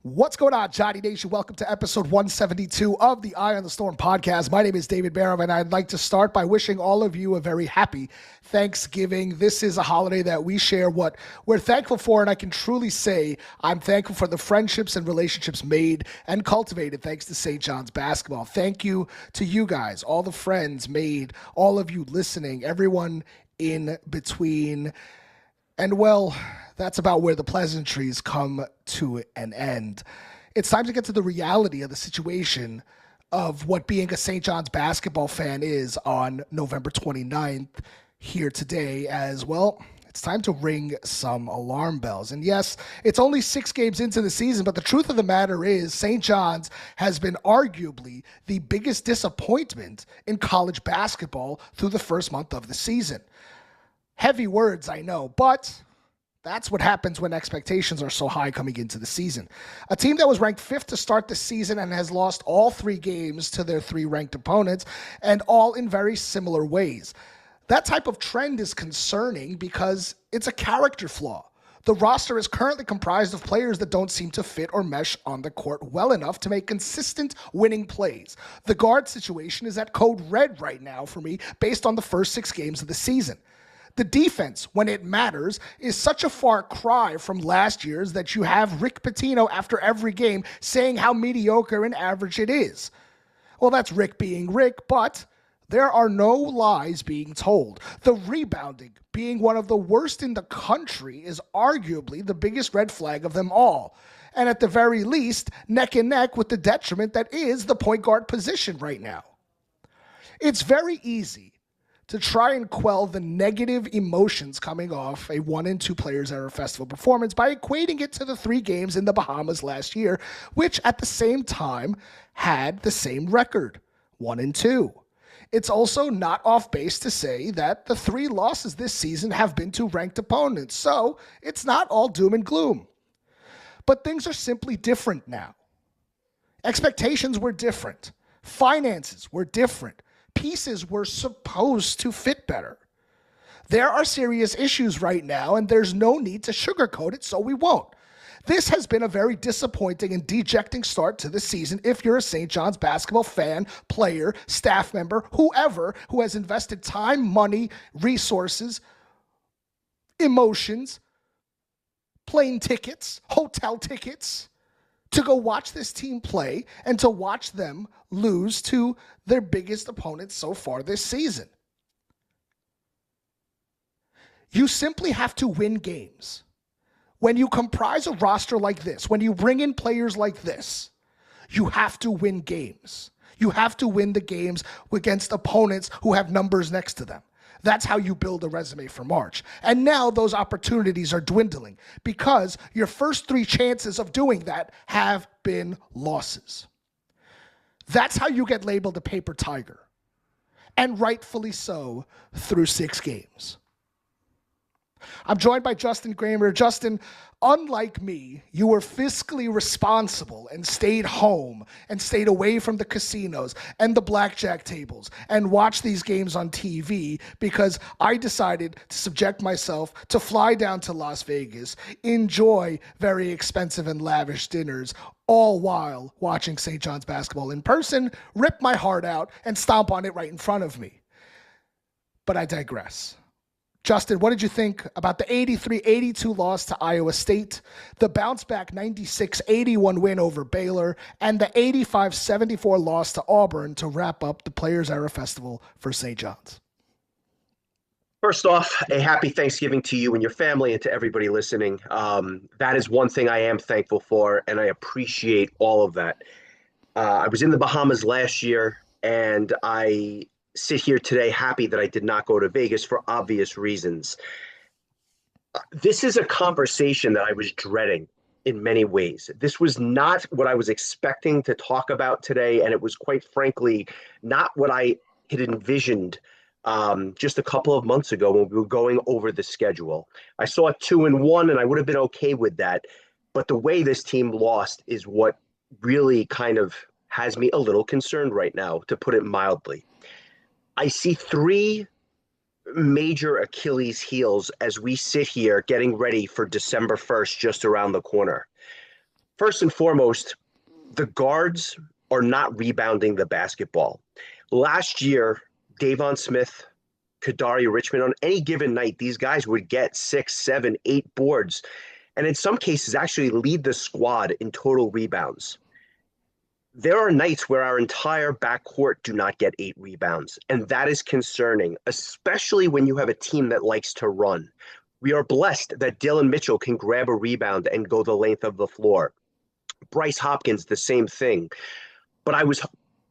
What's going on, Johnny Nation? Welcome to episode 172 of the Eye on the Storm podcast. My name is David Barham, and I'd like to start by wishing all of you a very happy Thanksgiving. This is a holiday that we share what we're thankful for, and I can truly say I'm thankful for the friendships and relationships made and cultivated thanks to St. John's basketball. Thank you to you guys, all the friends made, all of you listening, everyone in between. And well, that's about where the pleasantries come to an end. It's time to get to the reality of the situation of what being a St. John's basketball fan is on November 29th here today as well. It's time to ring some alarm bells. And yes, it's only 6 games into the season, but the truth of the matter is St. John's has been arguably the biggest disappointment in college basketball through the first month of the season. Heavy words, I know, but that's what happens when expectations are so high coming into the season. A team that was ranked 5th to start the season and has lost all 3 games to their 3 ranked opponents, and all in very similar ways. That type of trend is concerning because it's a character flaw. The roster is currently comprised of players that don't seem to fit or mesh on the court well enough to make consistent winning plays. The guard situation is at code red right now for me based on the first 6 games of the season. The defense, when it matters, is such a far cry from last year's that you have Rick Pitino after every game saying how mediocre and average it is. Well, that's Rick being Rick, but there are no lies being told. The rebounding, being one of the worst in the country, is arguably the biggest red flag of them all. And at the very least, neck and neck with the detriment that is the point guard position right now. It's very easy to try and quell the negative emotions coming off a 1-2 Players Era Festival performance by equating it to the 3 games in the Bahamas last year, which at the same time had the same record, 1-2. It's also not off base to say that the 3 losses this season have been to ranked opponents, so it's not all doom and gloom. But things are simply different now. Expectations were different. Finances were different. Pieces were supposed to fit better. There are serious issues right now, and there's no need to sugarcoat it, so we won't. This has been a very disappointing and dejecting start to the season if you're a St. John's basketball fan, player, staff member, whoever who has invested time, money, resources, emotions, plane tickets, hotel tickets, to go watch this team play and to watch them lose to their biggest opponents so far this season. You simply have to win games. When you comprise a roster like this, when you bring in players like this, you have to win games. You have to win the games against opponents who have numbers next to them. That's how you build a resume for March. And now those opportunities are dwindling because your first 3 chances of doing that have been losses. That's how you get labeled a paper tiger. And rightfully so through 6 games. I'm joined by Justin Kramer. Justin, unlike me, you were fiscally responsible and stayed home and stayed away from the casinos and the blackjack tables and watched these games on TV because I decided to subject myself to fly down to Las Vegas, enjoy very expensive and lavish dinners, all while watching St. John's basketball in person, rip my heart out, and stomp on it right in front of me. But I digress. Justin, what did you think about the 83-82 loss to Iowa State, the bounce-back 96-81 win over Baylor, and the 85-74 loss to Auburn to wrap up the Players Era Festival for St. John's? First off, a happy Thanksgiving to you and your family and to everybody listening. That is one thing I am thankful for, and I appreciate all of that. I was in the Bahamas last year, and I sit here today happy that I did not go to Vegas for obvious reasons. This is a conversation that I was dreading in many ways. This was not what I was expecting to talk about today, and it was quite frankly not what I had envisioned just a couple of months ago when we were going over the schedule. I saw 2-1, and I would have been okay with that, but the way this team lost is what really kind of has me a little concerned right now, to put it mildly. I see 3 major Achilles heels as we sit here getting ready for December 1st, just around the corner. First and foremost, the guards are not rebounding the basketball. Last year, Davon Smith, Kadari Richmond, on any given night, these guys would get 6, 7, 8 boards, and in some cases actually lead the squad in total rebounds. There are nights where our entire backcourt do not get 8 rebounds, and that is concerning, especially when you have a team that likes to run. We are blessed that Dylan Mitchell can grab a rebound and go the length of the floor. Bryce Hopkins, the same thing. But I was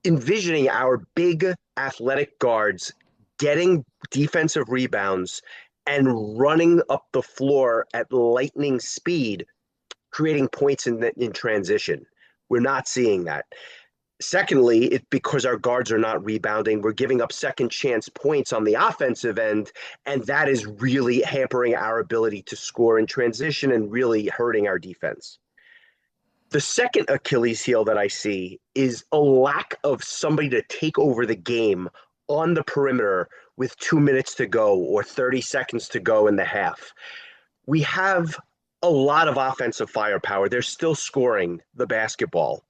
envisioning our big athletic guards getting defensive rebounds and running up the floor at lightning speed, creating points in transition. We're not seeing that. Secondly, it's because our guards are not rebounding. We're giving up second chance points on the offensive end, and that is really hampering our ability to score in transition and really hurting our defense. The second Achilles heel that I see is a lack of somebody to take over the game on the perimeter with 2 minutes to go or 30 seconds to go in the half. We have a lot of offensive firepower. They're still scoring the basketball,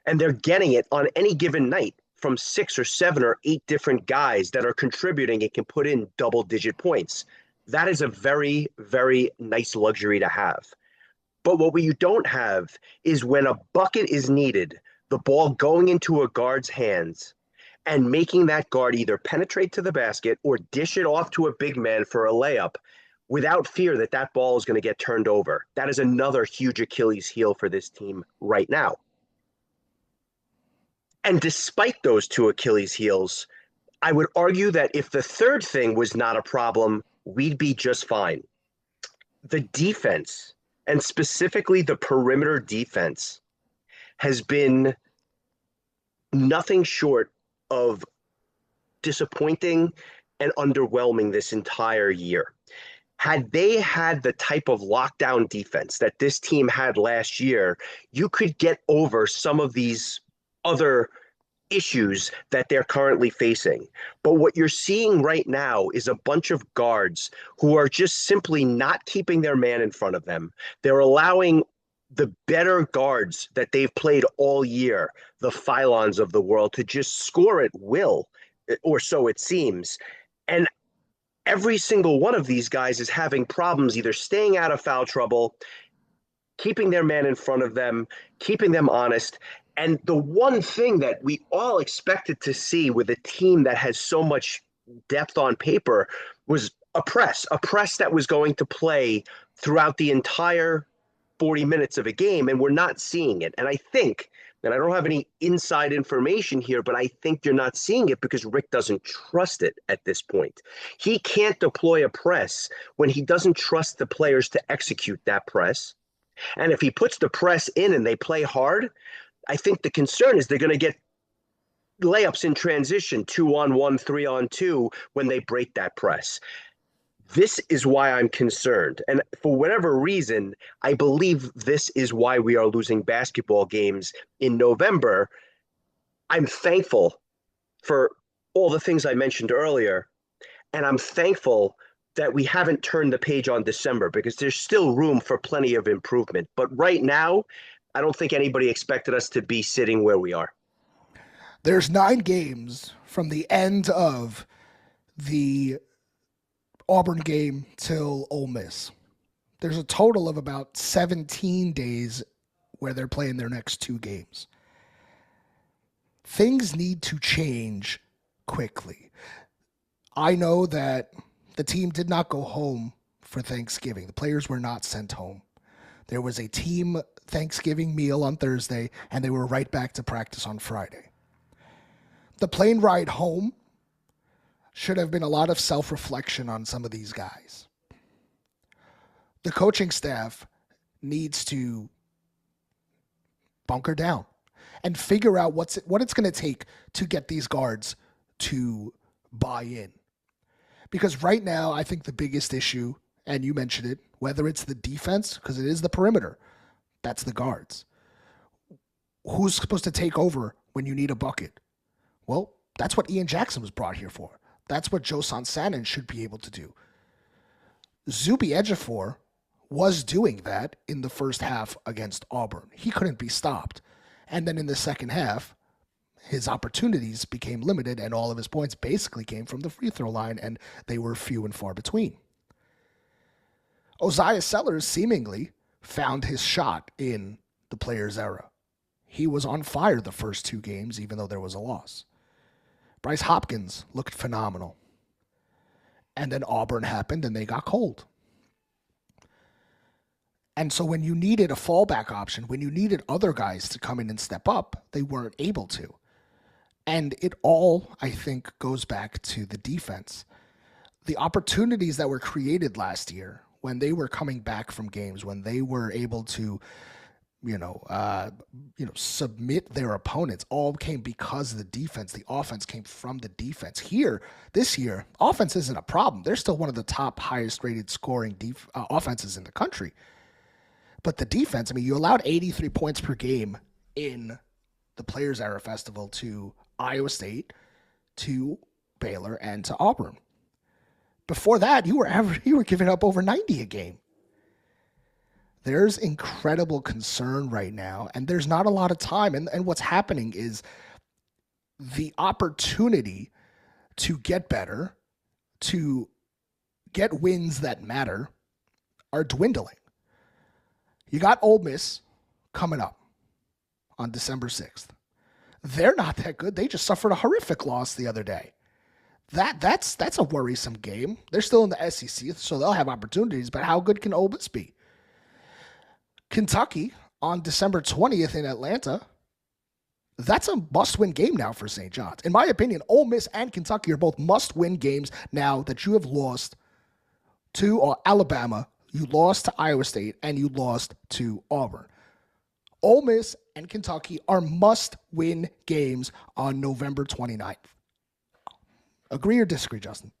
and they're getting it on any given night from 6 or 7 or 8 different guys that are contributing and can put in double-digit points. That is a very, very nice luxury to have. But what you don't have is when a bucket is needed, the ball going into a guard's hands and making that guard either penetrate to the basket or dish it off to a big man for a layup without fear that that ball is going to get turned over. That is another huge Achilles heel for this team right now. And despite those two Achilles heels, I would argue that if the third thing was not a problem, we'd be just fine. The defense, and specifically the perimeter defense, has been nothing short of disappointing and underwhelming this entire year. Had they had the type of lockdown defense that this team had last year, you could get over some of these other issues that they're currently facing. But what you're seeing right now is a bunch of guards who are just simply not keeping their man in front of them. They're allowing the better guards that they've played all year, the Phylons of the world, to just score at will, or so it seems. And every single one of these guys is having problems either staying out of foul trouble, keeping their man in front of them, keeping them honest. And the one thing that we all expected to see with a team that has so much depth on paper was a press that was going to play throughout the entire 40 minutes of a game, and we're not seeing it. And I think, and I don't have any inside information here, but I think you're not seeing it because Rick doesn't trust it at this point. He can't deploy a press when he doesn't trust the players to execute that press. And if he puts the press in and they play hard, I think the concern is they're going to get layups in transition, 2-on-1, 3-on-2 when they break that press. This is why I'm concerned. And for whatever reason, I believe this is why we are losing basketball games in November. I'm thankful for all the things I mentioned earlier, and I'm thankful that we haven't turned the page on December because there's still room for plenty of improvement. But right now, I don't think anybody expected us to be sitting where we are. There's 9 games from the end of the Auburn game till Ole Miss. There's a total of about 17 days where they're playing their next 2 games. Things need to change quickly. I know that the team did not go home for Thanksgiving. The players were not sent home. There was a team Thanksgiving meal on Thursday, and they were right back to practice on Friday. The plane ride home should have been a lot of self-reflection on some of these guys. The coaching staff needs to bunker down and figure out what it's going to take to get these guards to buy in. Because right now, I think the biggest issue, and you mentioned it, whether it's the defense, because it is the perimeter, that's the guards. Who's supposed to take over when you need a bucket? Well, that's what Ian Jackson was brought here for. That's what Joe Sansanin should be able to do. Zuby Ejiofor was doing that in the first half against Auburn. He couldn't be stopped. And then in the second half, his opportunities became limited, and all of his points basically came from the free throw line, and they were few and far between. Osiah Sellers seemingly found his shot in the Players era. He was on fire the first two games, even though there was a loss. Bryce Hopkins looked phenomenal. And then Auburn happened, and they got cold. And so when you needed a fallback option, when you needed other guys to come in and step up, they weren't able to. And it all, I think, goes back to the defense. The opportunities that were created last year when they were coming back from games, when they were able to, submit their opponents, all came because of the defense. The offense came from the defense. Here, this year, offense isn't a problem. They're still one of the top highest rated scoring offenses in the country. But the defense, you allowed 83 points per game in the Players Era Festival to Iowa State, to Baylor, and to Auburn. Before that, you were giving up over 90 a game. There's incredible concern right now, and there's not a lot of time. And what's happening is the opportunity to get better, to get wins that matter, are dwindling. You got Ole Miss coming up on December 6th. They're not that good. They just suffered a horrific loss the other day. That's a worrisome game. They're still in the SEC, so they'll have opportunities, but how good can Ole Miss be? Kentucky on December 20th in Atlanta, that's a must-win game now for St. John's. In my opinion, Ole Miss and Kentucky are both must-win games now that you have lost to Alabama, you lost to Iowa State, and you lost to Auburn. Ole Miss and Kentucky are must-win games on November 29th. Agree or disagree, Justin?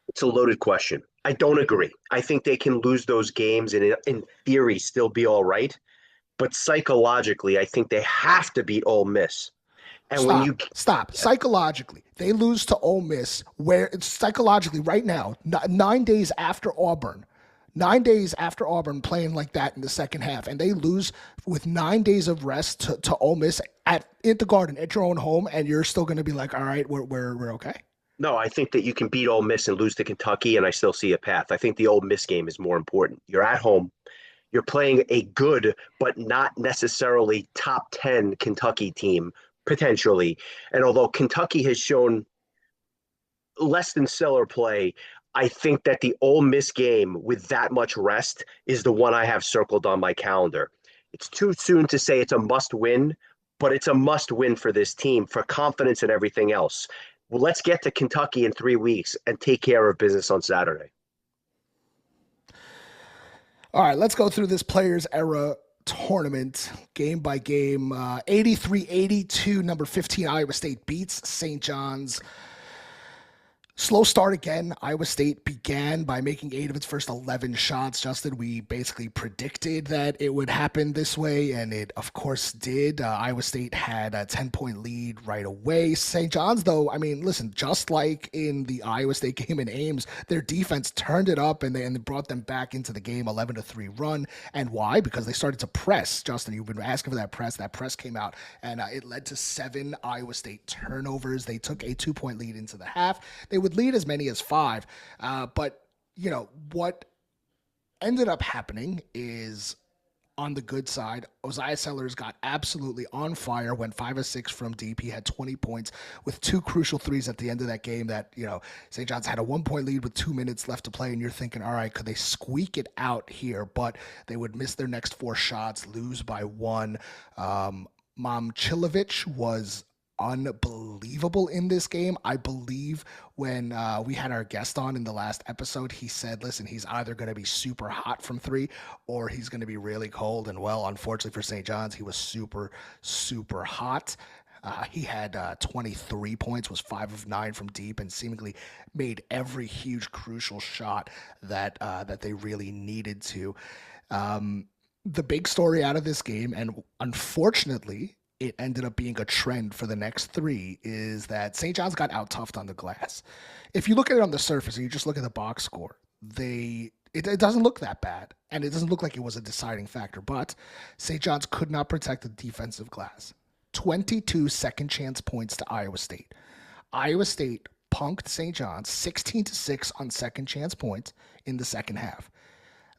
It's a loaded question. I don't agree. I think they can lose those games and in theory still be all right. But psychologically, I think they have to beat Ole Miss. And Stop. Psychologically, they lose to Ole Miss, where it's psychologically right now, 9 days after Auburn, 9 days after Auburn playing like that in the second half, and they lose with 9 days of rest to Ole Miss at the Garden at your own home, and you're still going to be like, all right, we're okay. No, I think that you can beat Ole Miss and lose to Kentucky, and I still see a path. I think the Ole Miss game is more important. You're at home. You're playing a good, but not necessarily top 10 Kentucky team, potentially. And although Kentucky has shown less than stellar play, I think that the Ole Miss game with that much rest is the one I have circled on my calendar. It's too soon to say it's a must win, but it's a must win for this team for confidence and everything else. Well, let's get to Kentucky in 3 weeks and take care of business on Saturday. All right, let's go through this Players Era tournament game by game. 83-82, number 15 Iowa State beats St. John's. Slow start again. Iowa State began by making 8 of its first 11 shots. Justin, we basically predicted that it would happen this way, and it, of course, did. Iowa State had a 10-point lead right away. St. John's, though, listen, just like in the Iowa State game in Ames, their defense turned it up, and they brought them back into the game, 11-3 run. And why? Because they started to press. Justin, you've been asking for that press. That press came out, and it led to 7 Iowa State turnovers. They took a 2-point lead into the half. They would lead as many as 5. But, what ended up happening is on the good side, Osiah Sellers got absolutely on fire, went 5 of 6 from deep. He had 20 points with 2 crucial threes at the end of that game that, St. John's had a 1-point lead with 2 minutes left to play. And you're thinking, all right, could they squeak it out here? But they would miss their next 4 shots, lose by 1. Momcilovic was unbelievable in this game. I believe when we had our guest on in the last episode, he said, listen, he's either going to be super hot from 3 or he's going to be really cold. And well, unfortunately for St. John's, he was super, super hot. He had 23 points, was 5 of 9 from deep, and seemingly made every huge crucial shot that they really needed to. The big story out of this game, and unfortunately, it ended up being a trend for the next 3, is that St. John's got out-toughed on the glass. If you look at it on the surface and you just look at the box score, it doesn't look that bad, and it doesn't look like it was a deciding factor. But St. John's could not protect the defensive glass. 22 second chance points to Iowa State. Iowa State punked St. John's 16-6 on second chance points in the second half.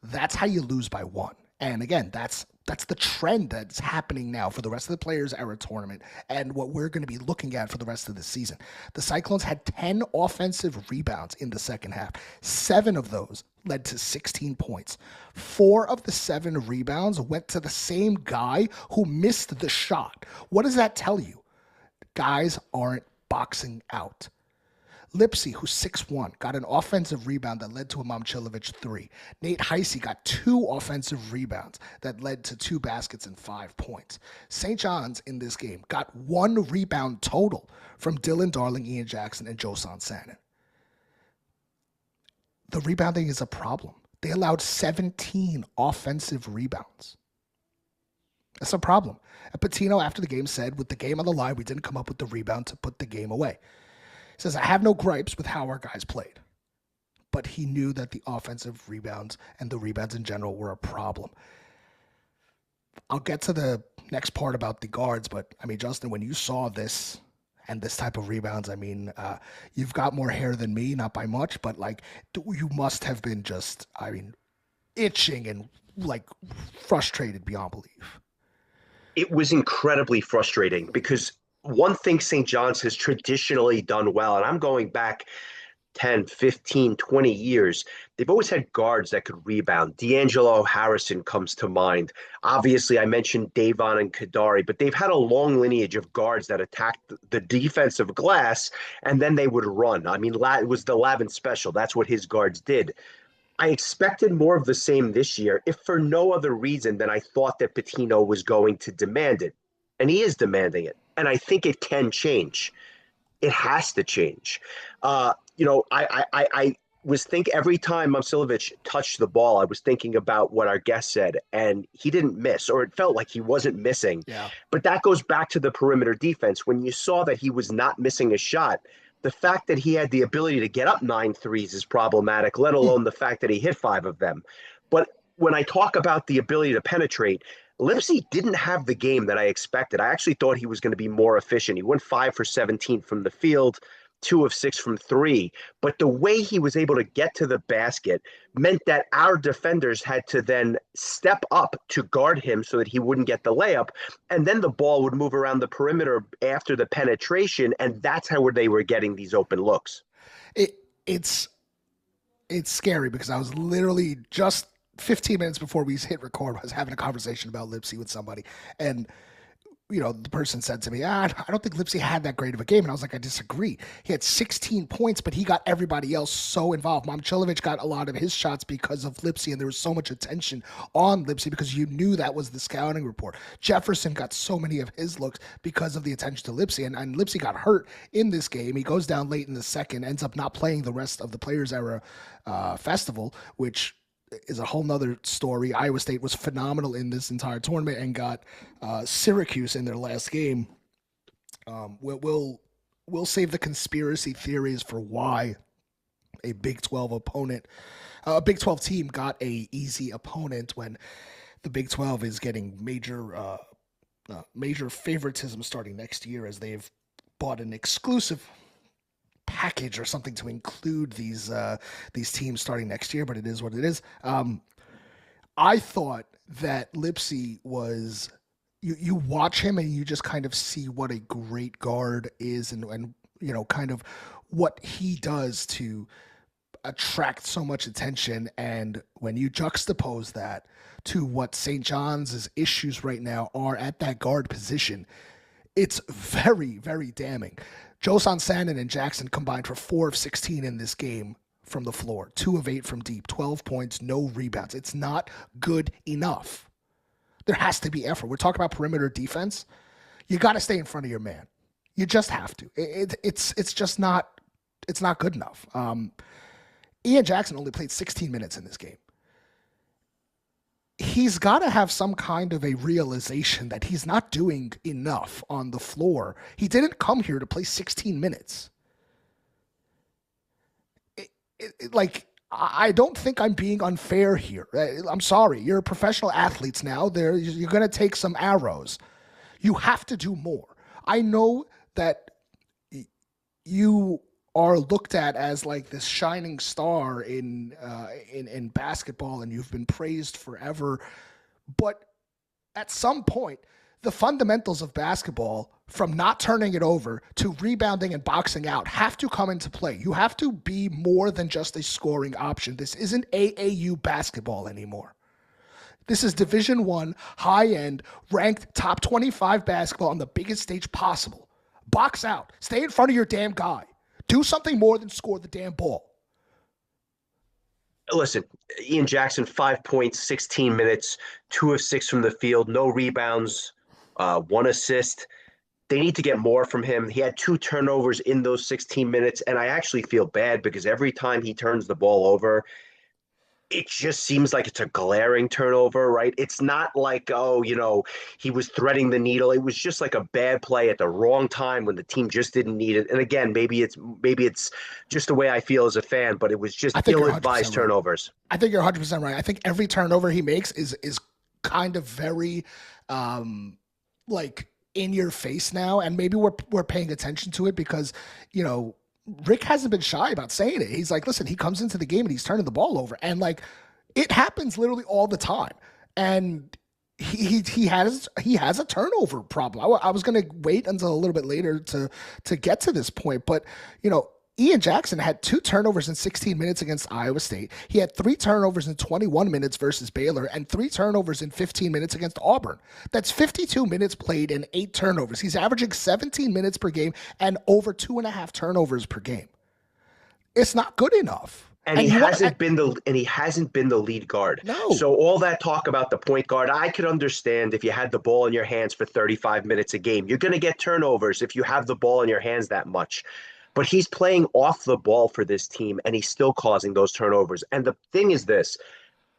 That's how you lose by one. And again, that's the trend that's happening now for the rest of the Players Era tournament and what we're going to be looking at for the rest of the season. The Cyclones had 10 offensive rebounds in the second half. 7 of those led to 16 points. 4 of the 7 rebounds went to the same guy who missed the shot. What does that tell you? Guys aren't boxing out. Lipsy, who's 6'1", got an offensive rebound that led to a Momcilovic 3. Nate Heisey got 2 offensive rebounds that led to 2 baskets and 5 points. St. John's in this game got 1 rebound total from Dylan Darling, Ian Jackson, and Josan Sannon. The rebounding is a problem. They allowed 17 offensive rebounds. That's a problem. And Pitino, after the game, said, with the game on the line, we didn't come up with the rebound to put the game away. Says, I have no gripes with how our guys played. But he knew that the offensive rebounds and the rebounds in general were a problem. I'll get to the next part about the guards, but, I mean, Justin, when you saw this and this type of rebounds, I mean, you've got more hair than me, not by much, but, like, you must have been just, I mean, itching and, like, frustrated beyond belief. It was incredibly frustrating because one thing St. John's has traditionally done well, and I'm going back 10, 15, 20 years, they've always had guards that could rebound. D'Angelo Harrison comes to mind. Obviously, I mentioned Davon and Kadari, but they've had a long lineage of guards that attacked the defensive glass, and then they would run. I mean, it was the Lavin special. That's what his guards did. I expected more of the same this year, if for no other reason than I thought that Pitino was going to demand it. And he is demanding it. And I think it can change. It has to change. I was think every time Momcilovic touched the ball, I was thinking about what our guest said, and he didn't miss, or it felt like he wasn't missing. Yeah. But that goes back to the perimeter defense. When you saw that he was not missing a shot, the fact that he had the ability to get up 9 threes is problematic, let alone the fact that he hit 5 of them. But when I talk about the ability to penetrate, Lipsy didn't have the game that I expected. I actually thought he was going to be more efficient. He went 5 for 17 from the field, 2 of 6 from 3. But the way he was able to get to the basket meant that our defenders had to then step up to guard him so that he wouldn't get the layup. And then the ball would move around the perimeter after the penetration, and that's how they were getting these open looks. It's scary because I was literally just 15 minutes before we hit record, I was having a conversation about Lipsy with somebody, and the person said to me, I don't think Lipsy had that great of a game. And I was like, I disagree. He had 16 points, but he got everybody else so involved. Momcilovic got a lot of his shots because of Lipsy, and there was so much attention on Lipsy because you knew that was the scouting report. Jefferson got so many of his looks because of the attention to Lipsy, and Lipsy got hurt in this game. He goes down late in the second, ends up not playing the rest of the Players Era festival, which is a whole nother story. Iowa State was phenomenal in this entire tournament and got Syracuse in their last game. We'll save the conspiracy theories for why a Big 12 opponent, a Big 12 team got a easy opponent when the Big 12 is getting major favoritism starting next year, as they've bought an exclusive package or something to include these teams starting next year, but it is what it is. I thought that Lipsy was, you watch him and you just kind of see what a great guard is, and kind of what he does to attract so much attention. And when you juxtapose that to what St. John's issues right now are at that guard position, it's very, very damning. Josan Sannon and Jackson combined for 4 of 16 in this game from the floor, 2 of 8 from deep, 12 points, no rebounds. It's not good enough. There has to be effort. We're talking about perimeter defense. You got to stay in front of your man. You just have to. It's just not. It's not good enough. Ian Jackson only played 16 minutes in this game. He's got to have some kind of a realization that he's not doing enough on the floor. He didn't come here to play 16 minutes. I don't think I'm being unfair here. I'm sorry. You're professional athletes now. You're going to take some arrows. You have to do more. I know that you are looked at as like this shining star in basketball, and you've been praised forever. But at some point, the fundamentals of basketball, from not turning it over to rebounding and boxing out, have to come into play. You have to be more than just a scoring option. This isn't AAU basketball anymore. This is Division I, high-end, ranked top 25 basketball on the biggest stage possible. Box out. Stay in front of your damn guy. Do something more than score the damn ball. Listen, Ian Jackson, 5 points, 16 minutes, 2 of 6 from the field, no rebounds, 1 assist. They need to get more from him. He had 2 turnovers in those 16 minutes, and I actually feel bad because every time he turns the ball over, it just seems like it's a glaring turnover, right? It's not like, oh, he was threading the needle. It was just like a bad play at the wrong time when the team just didn't need it. And again, maybe it's just the way I feel as a fan, but it was just ill-advised turnovers. I think you're 100% right. I think every turnover he makes is kind of very like in your face now, and maybe we're paying attention to it because, Rick hasn't been shy about saying it. He's like, listen, he comes into the game and he's turning the ball over. And like, it happens literally all the time. And he has a turnover problem. I was going to wait until a little bit later to get to this point. But, Ian Jackson had 2 turnovers in 16 minutes against Iowa State. He had 3 turnovers in 21 minutes versus Baylor and 3 turnovers in 15 minutes against Auburn. That's 52 minutes played and 8 turnovers. He's averaging 17 minutes per game and over 2.5 turnovers per game. It's not good enough. And he hasn't been the lead guard. No. So all that talk about the point guard, I could understand if you had the ball in your hands for 35 minutes a game. You're going to get turnovers if you have the ball in your hands that much. But he's playing off the ball for this team, and he's still causing those turnovers. And the thing is this,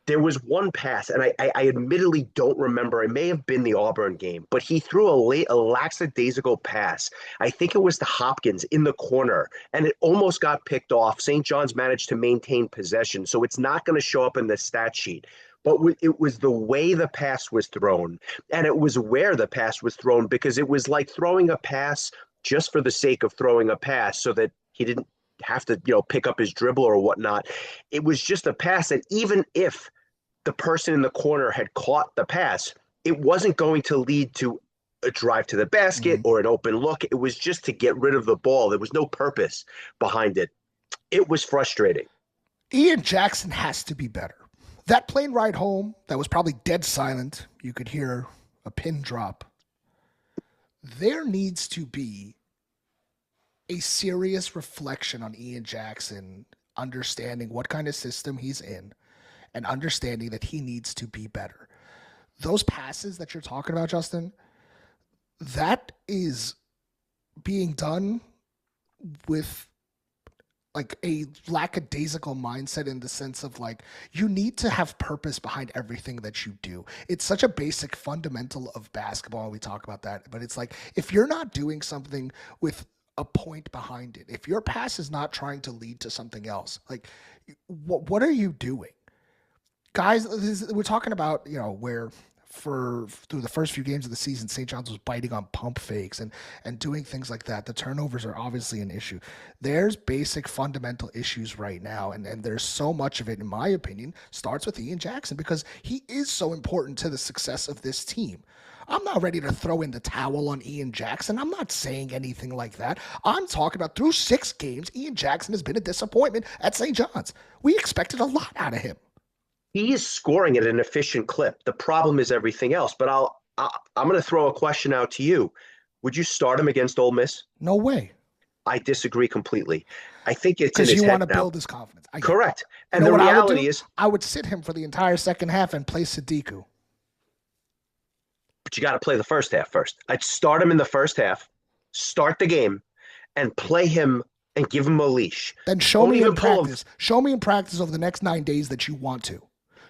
there was one pass, and I admittedly don't remember. It may have been the Auburn game, but he threw a lackadaisical pass. I think it was to Hopkins in the corner, and it almost got picked off. St. John's managed to maintain possession, so it's not going to show up in the stat sheet. But it was the way the pass was thrown, and it was where the pass was thrown, because it was like throwing a pass just for the sake of throwing a pass so that he didn't have to, pick up his dribble or whatnot. It was just a pass. And even if the person in the corner had caught the pass, it wasn't going to lead to a drive to the basket or an open look. It was just to get rid of the ball. There was no purpose behind it. It was frustrating. Ian Jackson has to be better. That plane ride home, that was probably dead silent. You could hear a pin drop. There needs to be a serious reflection on Ian Jackson, understanding what kind of system he's in and understanding that he needs to be better. Those passes that you're talking about, Justin, that is being done with like a lackadaisical mindset, in the sense of like, you need to have purpose behind everything that you do. It's such a basic fundamental of basketball. We talk about that, but it's like, if you're not doing something with a point behind it, if your pass is not trying to lead to something else, like what are you doing? Guys, we're talking about, where through the first few games of the season, St. John's was biting on pump fakes and doing things like that. The turnovers are obviously an issue. There's basic fundamental issues right now, and there's so much of it, in my opinion, starts with Ian Jackson, because he is so important to the success of this team. I'm not ready to throw in the towel on Ian Jackson. I'm not saying anything like that. I'm talking about through 6 games, Ian Jackson has been a disappointment at St. John's. We expected a lot out of him. He is scoring at an efficient clip. The problem is everything else. But I'm going to throw a question out to you. Would you start him against Ole Miss? No way. I disagree completely. I think it's in because his you head want to now. build his confidence. Correct. And the reality is, I would sit him for the entire second half and play Sadiku. but you got to play the first half first. I'd start him in the first half, start the game, and play him and give him a leash. Then show me in practice. Show me in practice over the next 9 days that you want to.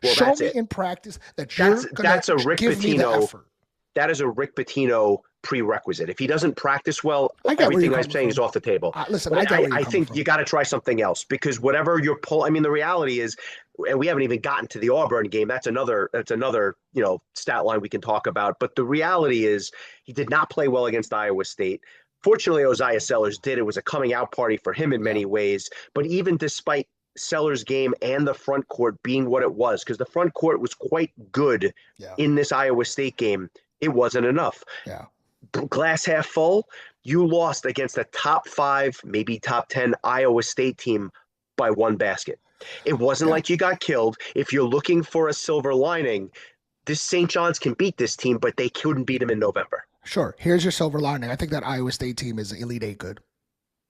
Well, show me in practice that you're going to give me the effort. That is a Rick Pitino prerequisite. If he doesn't practice well, I get where you're everything I'm coming saying is from. off the table. Listen, I But get where you're I coming think you from. got to try something else because whatever you're pull, I mean, the reality is, and we haven't even gotten to the Auburn game. That's another stat line we can talk about. But the reality is, he did not play well against Iowa State. Fortunately, Ozzie Sellers did. It was a coming out party for him in Yeah, many ways. But even despite Sellers' game and the front court being what it was, because the front court was quite good yeah, in this Iowa State game, it wasn't enough. yeah. Glass half full, you lost against a top 5, maybe top 10 Iowa State team by one basket. It wasn't Yeah. like you got killed. If you're looking for a silver lining, this St. John's can beat this team, but they couldn't beat them in November. Sure. Here's your silver lining. I think that Iowa State team is Elite Eight good.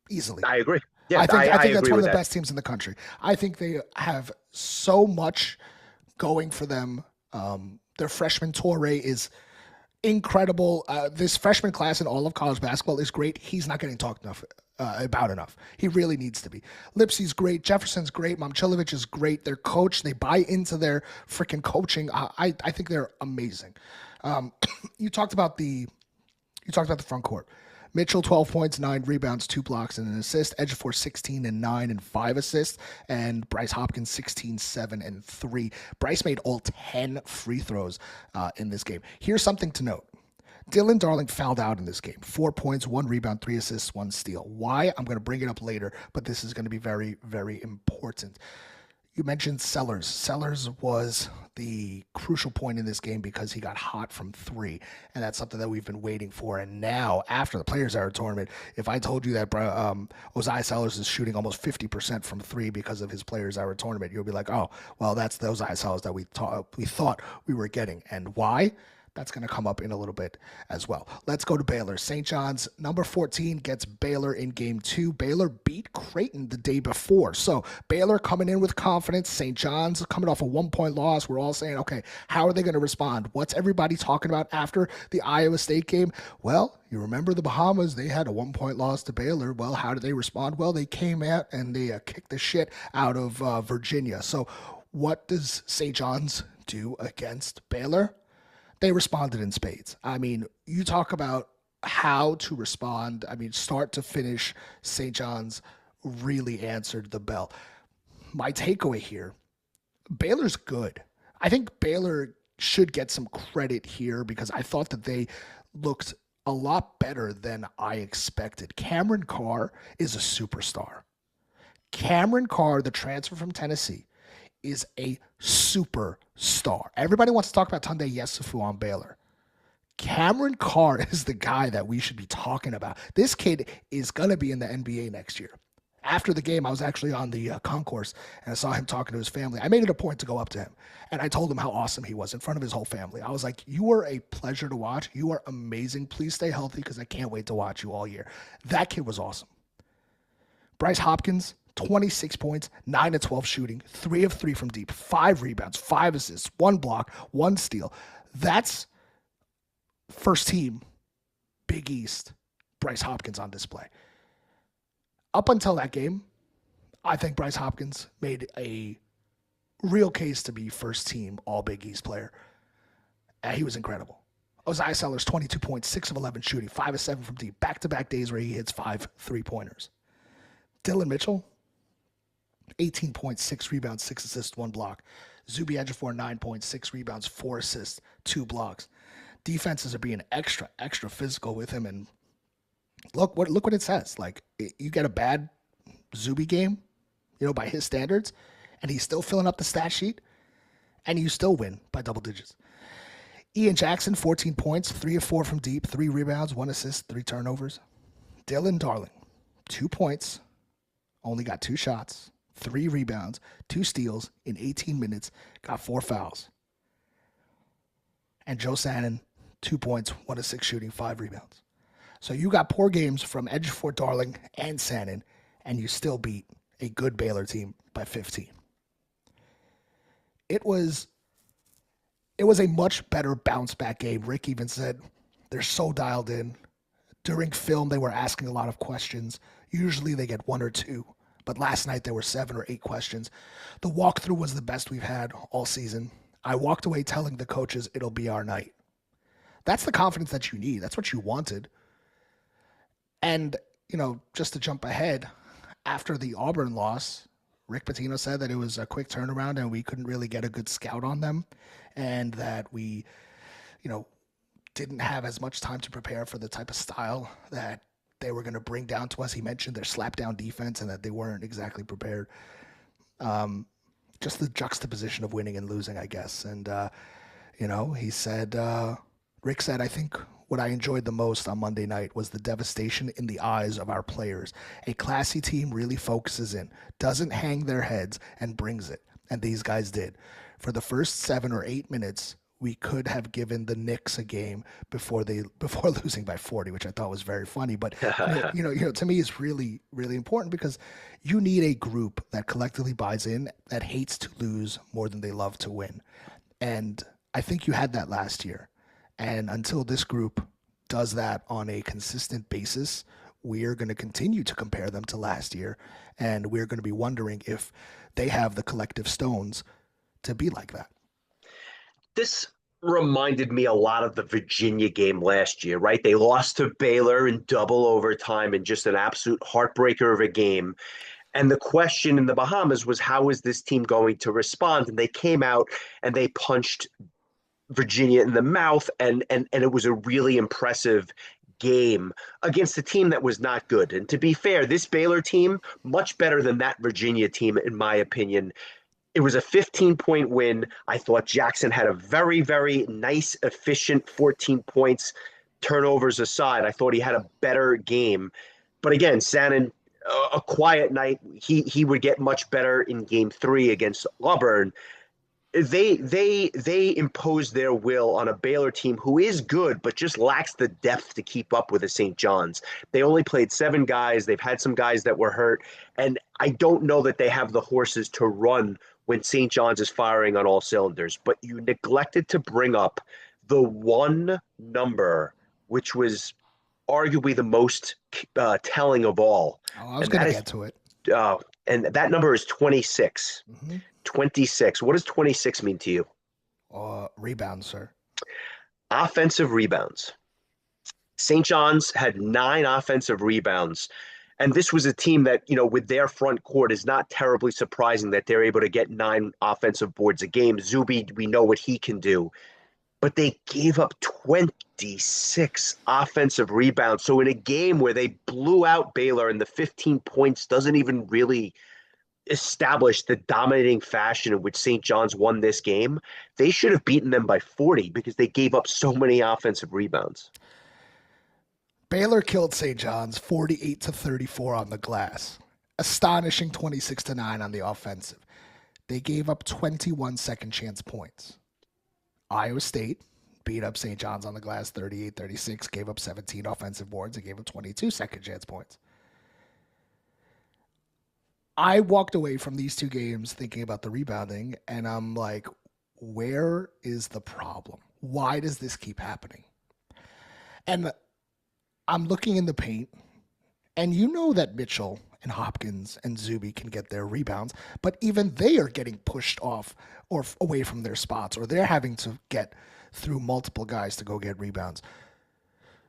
Easily. I agree. Yeah, I I think that's agree one of with the that. best teams in the country. I think they have so much going for them. Their freshman Torrey is incredible. This freshman class in all of college basketball is great. He's not getting talked about enough. He really needs to be. Lipsy's great. Jefferson's great. Momcilovic is great. Their coach, they buy into their freaking coaching. I think they're amazing. You talked about the front court. Mitchell, 12 points, 9 rebounds, 2 blocks, and an assist. Ejiofor, 16 and 9 and 5 assists. And Bryce Hopkins, 16, 7 and 3. Bryce made all 10 free throws in this game. Here's something to note. Dylan Darling fouled out in this game. 4 points, 1 rebound, 3 assists, 1 steal. Why? I'm going to bring it up later, but this is going to be very, very important. You mentioned Sellers. Sellers was the crucial point in this game because he got hot from 3, and that's something that we've been waiting for. And now, after the Players Era tournament, if I told you that Ozzie Sellers is shooting almost 50% from 3 because of his Players Era tournament, you'll be like, oh, well, that's the Ozzie Sellers that we thought we were getting. And why? That's going to come up in a little bit as well. Let's go to Baylor. St. John's, number 14, gets Baylor in game 2. Baylor beat Creighton the day before. So Baylor coming in with confidence. St. John's coming off a 1-point loss. We're all saying, okay, how are they going to respond? What's everybody talking about after the Iowa State game? Well, you remember the Bahamas, they had a 1-point loss to Baylor. Well, how did they respond? Well, they came out and they kicked the shit out of Virginia. So what does St. John's do against Baylor? They responded in spades. I mean, you talk about how to respond. I mean, start to finish, St. John's really answered the bell. My takeaway here, Baylor's good. I think Baylor should get some credit here because I thought that they looked a lot better than I expected. Cameron Carr is a superstar. Cameron Carr, the transfer from Tennessee, is a superstar. Everybody wants to talk about Tunde Yesufu on Baylor. Cameron Carr is the guy that we should be talking about. This kid is going to be in the NBA next year. After the game, I was actually on the concourse, and I saw him talking to his family. I made it a point to go up to him, and I told him how awesome he was in front of his whole family. I was like, you are a pleasure to watch. You are amazing. Please stay healthy because I can't wait to watch you all year. That kid was awesome. Bryce Hopkins, 26 points, 9 of 12 shooting, 3 of 3 from deep, 5 rebounds, 5 assists, 1 block, 1 steal. That's first team Big East Bryce Hopkins on display. Up until that game, I think Bryce Hopkins made a real case to be first team All Big East player. And he was incredible. Ozzie Sellers, 22 points, 6 of 11 shooting, 5 of 7 from deep, back-to-back days where he hits 5 3-pointers. Dylan Mitchell, 18 points, 6 rebounds, 6 assists, 1 block. Zuby Ejiofor, 9 points, 6 rebounds, 4 assists, 2 blocks. Defenses are being extra physical with him. And look what it says. Like, you get a bad Zuby game, by his standards, and he's still filling up the stat sheet, and you still win by double digits. Ian Jackson, 14 points, 3 of 4 from deep, 3 rebounds, 1 assist, 3 turnovers. Dylan Darling, 2 points, only got 2 shots, 3 rebounds, 2 steals in 18 minutes, got 4 fouls. And Joe Sannon, 2 points, 1 of 6 shooting, 5 rebounds. So you got poor games from Ejiofor, Darling, and Sannon, and you still beat a good Baylor team by 15. It was a much better bounce back game. Rick even said they're so dialed in. During film, they were asking a lot of questions. Usually they get 1 or 2, but last night there were 7 or 8 questions. The walkthrough was the best we've had all season. I walked away telling the coaches it'll be our night. That's the confidence that you need. That's what you wanted. And, just to jump ahead, after the Auburn loss, Rick Pitino said that it was a quick turnaround and we couldn't really get a good scout on them, and that we, you know, didn't have as much time to prepare for the type of style that they were going to bring down to us. He mentioned their slap down defense and that they weren't exactly prepared. Just the juxtaposition of winning and losing, I guess. And, he said, Rick said, I think what I enjoyed the most on Monday night was the devastation in the eyes of our players. A classy team really focuses in, doesn't hang their heads, and brings it. And these guys did. For the first 7 or 8 minutes, we could have given the Knicks a game before losing by 40, which I thought was very funny. But to me, it's really, really important because you need a group that collectively buys in, that hates to lose more than they love to win. And I think you had that last year. And until this group does that on a consistent basis, we're going to continue to compare them to last year. And we're going to be wondering if they have the collective stones to be like that. This reminded me a lot of the Virginia game last year, right? They lost to Baylor in double overtime in just an absolute heartbreaker of a game. And the question in the Bahamas was, how is this team going to respond? And they came out and they punched Virginia in the mouth, and it was a really impressive game against a team that was not good. And to be fair, this Baylor team, much better than that Virginia team, in my opinion. It was a 15-point win. I thought Jackson had a very, very nice, efficient 14 points, turnovers aside. I thought he had a better game. But again, Sanin, a quiet night. He would get much better in game 3 against Auburn. They imposed their will on a Baylor team who is good, but just lacks the depth to keep up with the St. John's. They only played 7 guys. They've had some guys that were hurt. And I don't know that they have the horses to run when St. John's is firing on all cylinders. But you neglected to bring up the one number, which was arguably the most telling of all. I was going to get to it. And that number is 26. Mm-hmm. 26. What does 26 mean to you? Rebounds, sir. Offensive rebounds. St. John's had 9 offensive rebounds. And this was a team that, with their front court, is not terribly surprising that they're able to get 9 offensive boards a game. Zuby, we know what he can do. But they gave up 26 offensive rebounds. So in a game where they blew out Baylor and the 15 points doesn't even really establish the dominating fashion in which St. John's won this game, they should have beaten them by 40 because they gave up so many offensive rebounds. Baylor killed St. John's 48-34 on the glass. Astonishing 26-9 on the offensive. They gave up 21 second chance points. Iowa State beat up St. John's on the glass 38-36, gave up 17 offensive boards, and gave up 22 second chance points. I walked away from these 2 games thinking about the rebounding, and I'm like, where is the problem? Why does this keep happening? And I'm looking in the paint, and you know that Mitchell and Hopkins and Zuby can get their rebounds, but even they are getting pushed off or away from their spots, or they're having to get through multiple guys to go get rebounds.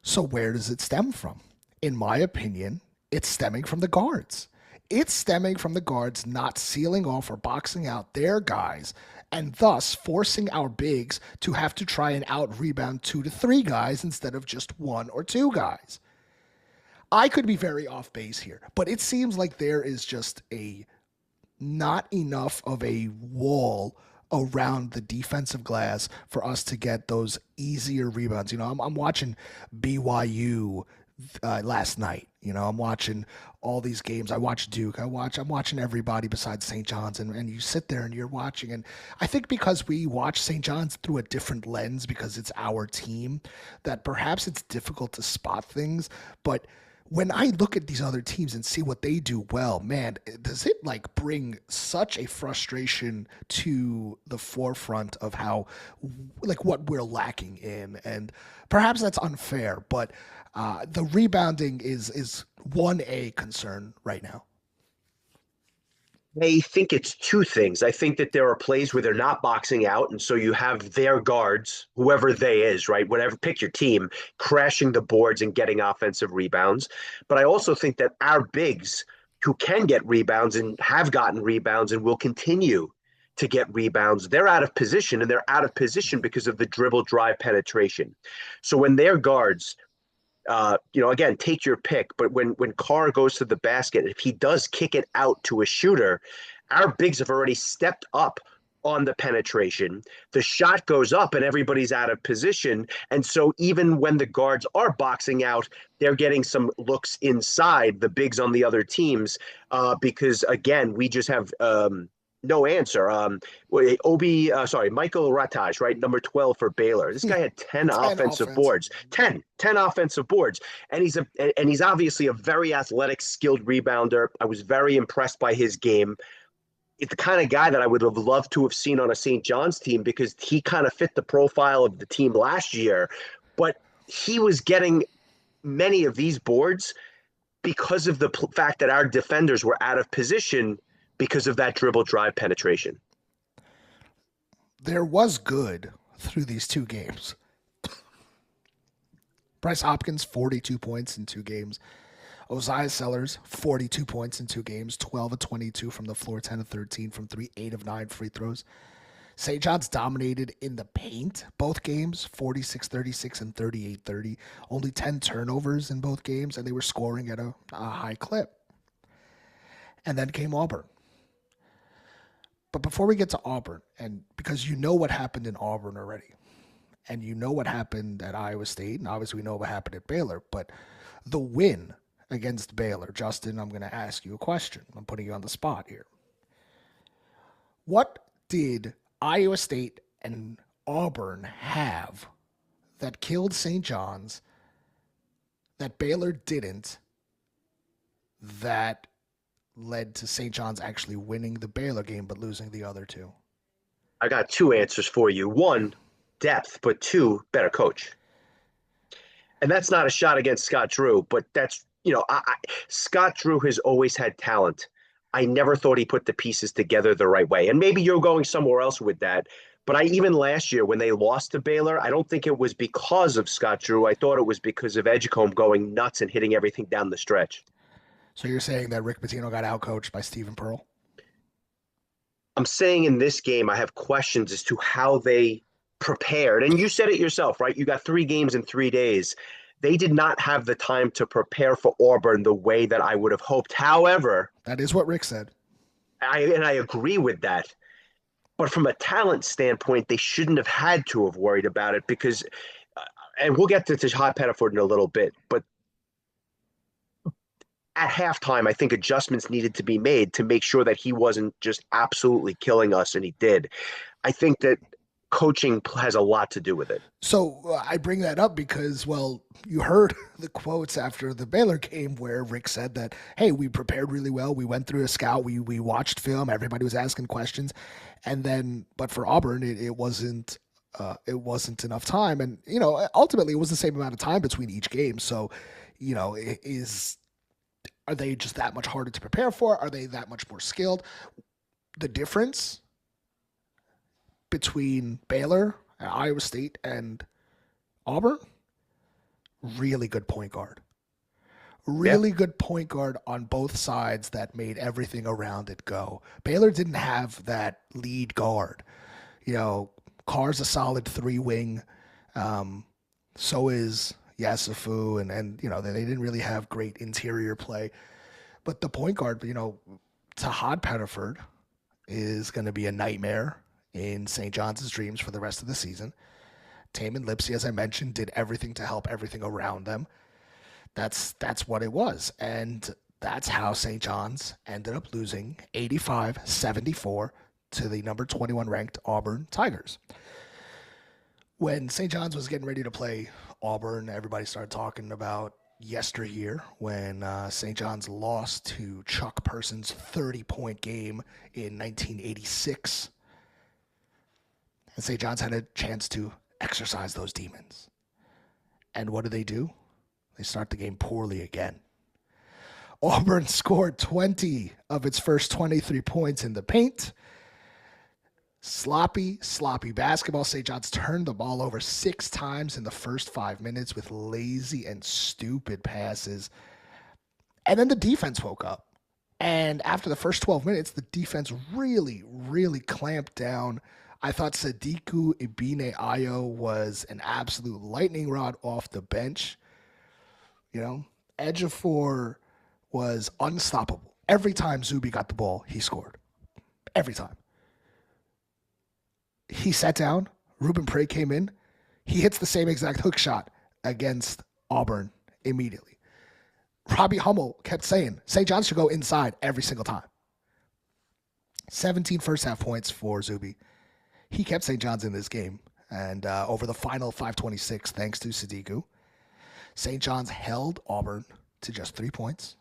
So where does it stem from? In my opinion, it's stemming from the guards. It's stemming from the guards not sealing off or boxing out their guys, and thus forcing our bigs to have to try and out-rebound 2 to 3 guys instead of just 1 or 2 guys. I could be very off base here, but it seems like there is just not enough of a wall around the defensive glass for us to get those easier rebounds. I'm watching BYU last night. I'm watching all these games. I watch Duke. I'm watching everybody besides St. John's, and you sit there and you're watching. And I think because we watch St. John's through a different lens, because it's our team, that perhaps it's difficult to spot things. But when I look at these other teams and see what they do well, man, does it bring such a frustration to the forefront of how, what we're lacking in. And perhaps that's unfair, but the rebounding is 1A concern right now. I think it's two things. I think that there are plays where they're not boxing out, and so you have their guards, whoever they is, right? Whatever, pick your team, crashing the boards and getting offensive rebounds. But I also think that our bigs who can get rebounds and have gotten rebounds and will continue to get rebounds, they're out of position, and they're out of position because of the dribble drive penetration. So when their guards again, take your pick. But when Carr goes to the basket, if he does kick it out to a shooter, our bigs have already stepped up on the penetration. The shot goes up and everybody's out of position. And so even when the guards are boxing out, they're getting some looks inside the bigs on the other teams because again, we just have no answer. Michael Rataj, right? Number 12 for Baylor. This guy had 10 10 offensive boards, 10 offensive boards. And he's obviously a very athletic, skilled rebounder. I was very impressed by his game. It's the kind of guy that I would have loved to have seen on a St. John's team because he kind of fit the profile of the team last year. But he was getting many of these boards because of the fact that our defenders were out of position because of that dribble drive penetration. There was good through these two games. Bryce Hopkins, 42 points in 2 games. Osiah Sellers, 42 points in 2 games, 12 of 22 from the floor, 10 of 13 from 3, 8 of 9 free throws. St. John's dominated in the paint both games, 46-36 and 38-30. Only 10 turnovers in both games, and they were scoring at a high clip. And then came Auburn. But before we get to Auburn, and because you know what happened in Auburn already, and you know what happened at Iowa State, and obviously we know what happened at Baylor, but the win against Baylor, Justin, I'm going to ask you a question. I'm putting you on the spot here. What did Iowa State and Auburn have that killed St. John's that Baylor didn't, that led to St. John's actually winning the Baylor game but losing the other 2? I got 2 answers for you. 1, depth, but 2, better coach. And that's not a shot against Scott Drew, but that's, Scott Drew has always had talent. I never thought he put the pieces together the right way. And maybe you're going somewhere else with that. But even last year when they lost to Baylor, I don't think it was because of Scott Drew. I thought it was because of Edgecombe going nuts and hitting everything down the stretch. So you're saying that Rick Pitino got outcoached by Stephen Pearl? I'm saying in this game, I have questions as to how they prepared. And you said it yourself, right? You got 3 games in 3 days. They did not have the time to prepare for Auburn the way that I would have hoped. However, that is what Rick said. I agree with that. But from a talent standpoint, they shouldn't have had to have worried about it because, and we'll get to Hot Pettiford in a little bit, but at halftime, I think adjustments needed to be made to make sure that he wasn't just absolutely killing us, and he did. I think that coaching has a lot to do with it. So I bring that up because, well, you heard the quotes after the Baylor game where Rick said that, hey, we prepared really well. We went through a scout. We watched film. Everybody was asking questions. And then, but for Auburn, it wasn't enough time. And, ultimately it was the same amount of time between each game. So, are they just that much harder to prepare for? Are they that much more skilled? The difference between Baylor, Iowa State, and Auburn, really good point guard. Really good point guard on both sides that made everything around it go. Baylor didn't have that lead guard. Carr's a solid 3-wing. So is Yasafu, and they didn't really have great interior play. But the point guard, Tahad Pettiford is going to be a nightmare in St. John's dreams for the rest of the season. Taman Lipsey, as I mentioned, did everything to help everything around them. That's what it was. And that's how St. John's ended up losing 85-74 to the number 21 ranked Auburn Tigers. When St. John's was getting ready to play Auburn, everybody started talking about yesteryear when St. John's lost to Chuck Person's 30-point game in 1986. And St. John's had a chance to exercise those demons. And what do? They start the game poorly again. Auburn scored 20 of its first 23 points in the paint. Sloppy, sloppy basketball. St. John's turned the ball over 6 times in the first 5 minutes with lazy and stupid passes. And then the defense woke up. And after the first 12 minutes, the defense really, really clamped down. I thought Sadiku Ibine Ayo was an absolute lightning rod off the bench. You know, Ejiofor was unstoppable. Every time Zuby got the ball, he scored. Every time. He sat down. Ruben Prey came in. He hits the same exact hook shot against Auburn immediately. Robbie Hummel kept saying St. John's should go inside every single time. 17 first half points for Zuby. He kept St. John's in this game. And over the final 5:26, thanks to Sadiku, St. John's held Auburn to just 3 points.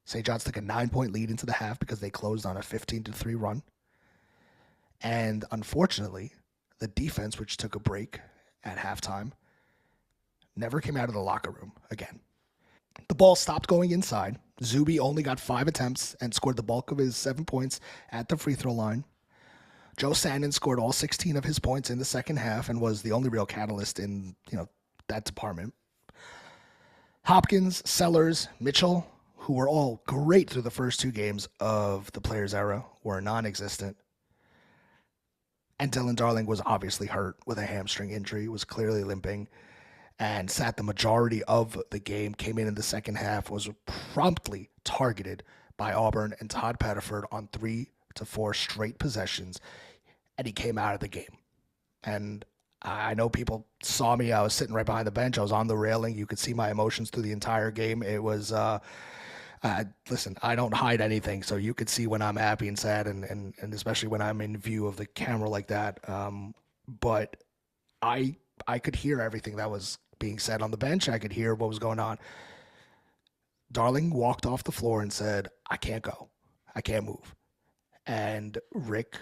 St. John's took a 9-point lead into the half because they closed on a 15-3 run. And unfortunately, the defense, which took a break at halftime, never came out of the locker room again. The ball stopped going inside. Zuby only got 5 attempts and scored the bulk of his 7 points at the free throw line. Joe Sandin scored all 16 of his points in the second half and was the only real catalyst in, that department. Hopkins, Sellers, Mitchell, who were all great through the first 2 games of the Players era, were non-existent. And Dylan Darling was obviously hurt with a hamstring injury, was clearly limping, and sat the majority of the game, came in the second half, was promptly targeted by Auburn and Todd Pettiford on 3 to 4 straight possessions, and he came out of the game. And I know people saw me. I was sitting right behind the bench. I was on the railing. You could see my emotions through the entire game. It was, listen, I don't hide anything, so you could see when I'm happy and sad, and especially when I'm in view of the camera like that. But I could hear everything that was being said on the bench. I could hear what was going on. Darling walked off the floor and said, "I can't go. I can't move." And Rick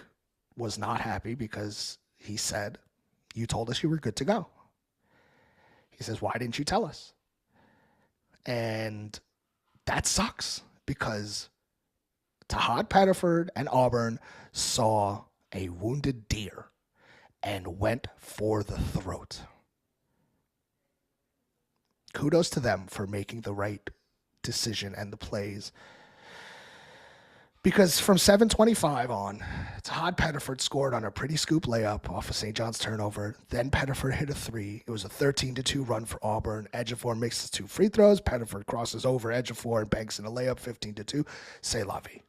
was not happy because he said, "You told us you were good to go." He says, "Why didn't you tell us?" And that sucks because Todd Pettiford and Auburn saw a wounded deer and went for the throat. Kudos to them for making the right decision and the plays. Because from 7:25 on, Todd Pettiford scored on a pretty scoop layup off of St. John's turnover. Then Pettiford hit a 3. It was a 13-2 run for Auburn. Ejiofor makes his 2 free throws. Pettiford crosses over Ejiofor and banks in a layup, 15-2. C'est la vie.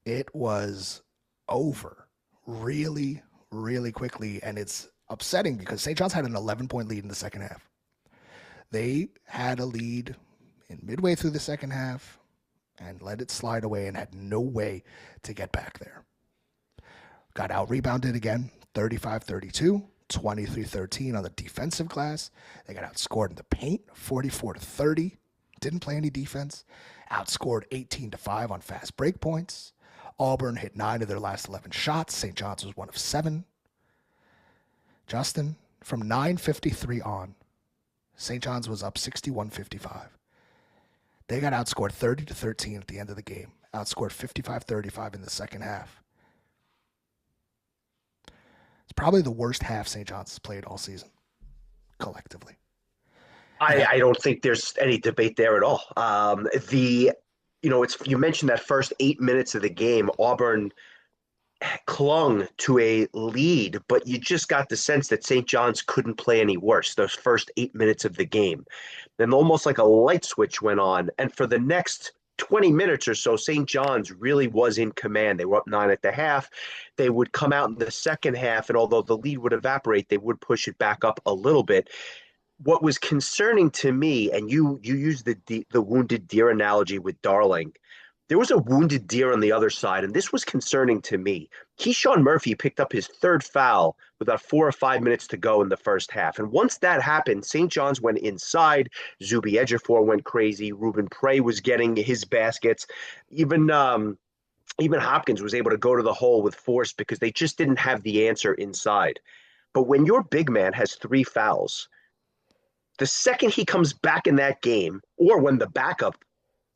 It was over really, really quickly, and it's upsetting because St. John's had an 11-point lead in the second half. They had a lead in midway through the second half and let it slide away and had no way to get back there. Got out-rebounded again, 35-32, 23-13 on the defensive glass. They got outscored in the paint, 44-30. Didn't play any defense. Outscored 18-5 on fast break points. Auburn hit 9 of their last 11 shots. St. John's was 1 of 7. Justin, from 9:53 on, St. John's was up 61-55. They got outscored 30-13 at the end of the game. Outscored 55-35 in the second half. It's probably the worst half St. John's has played all season, collectively. I don't think there's any debate there at all. You mentioned that first 8 minutes of the game, Auburn clung to a lead, but you just got the sense that St. John's couldn't play any worse those first 8 minutes of the game. Then almost like a light switch went on. And for the next 20 minutes or so, St. John's really was in command. They were up 9 at the half. They would come out in the second half, and although the lead would evaporate, they would push it back up a little bit. What was concerning to me, and you used the wounded deer analogy with Darling, there was a wounded deer on the other side, and this was concerning to me. Keyshawn Murphy picked up his 3rd foul with about 4 or 5 minutes to go in the first half. And once that happened, St. John's went inside. Zuby Ejiofor went crazy. Ruben Prey was getting his baskets. Even Hopkins was able to go to the hole with force because they just didn't have the answer inside. But when your big man has 3 fouls, the second he comes back in that game, or when the backup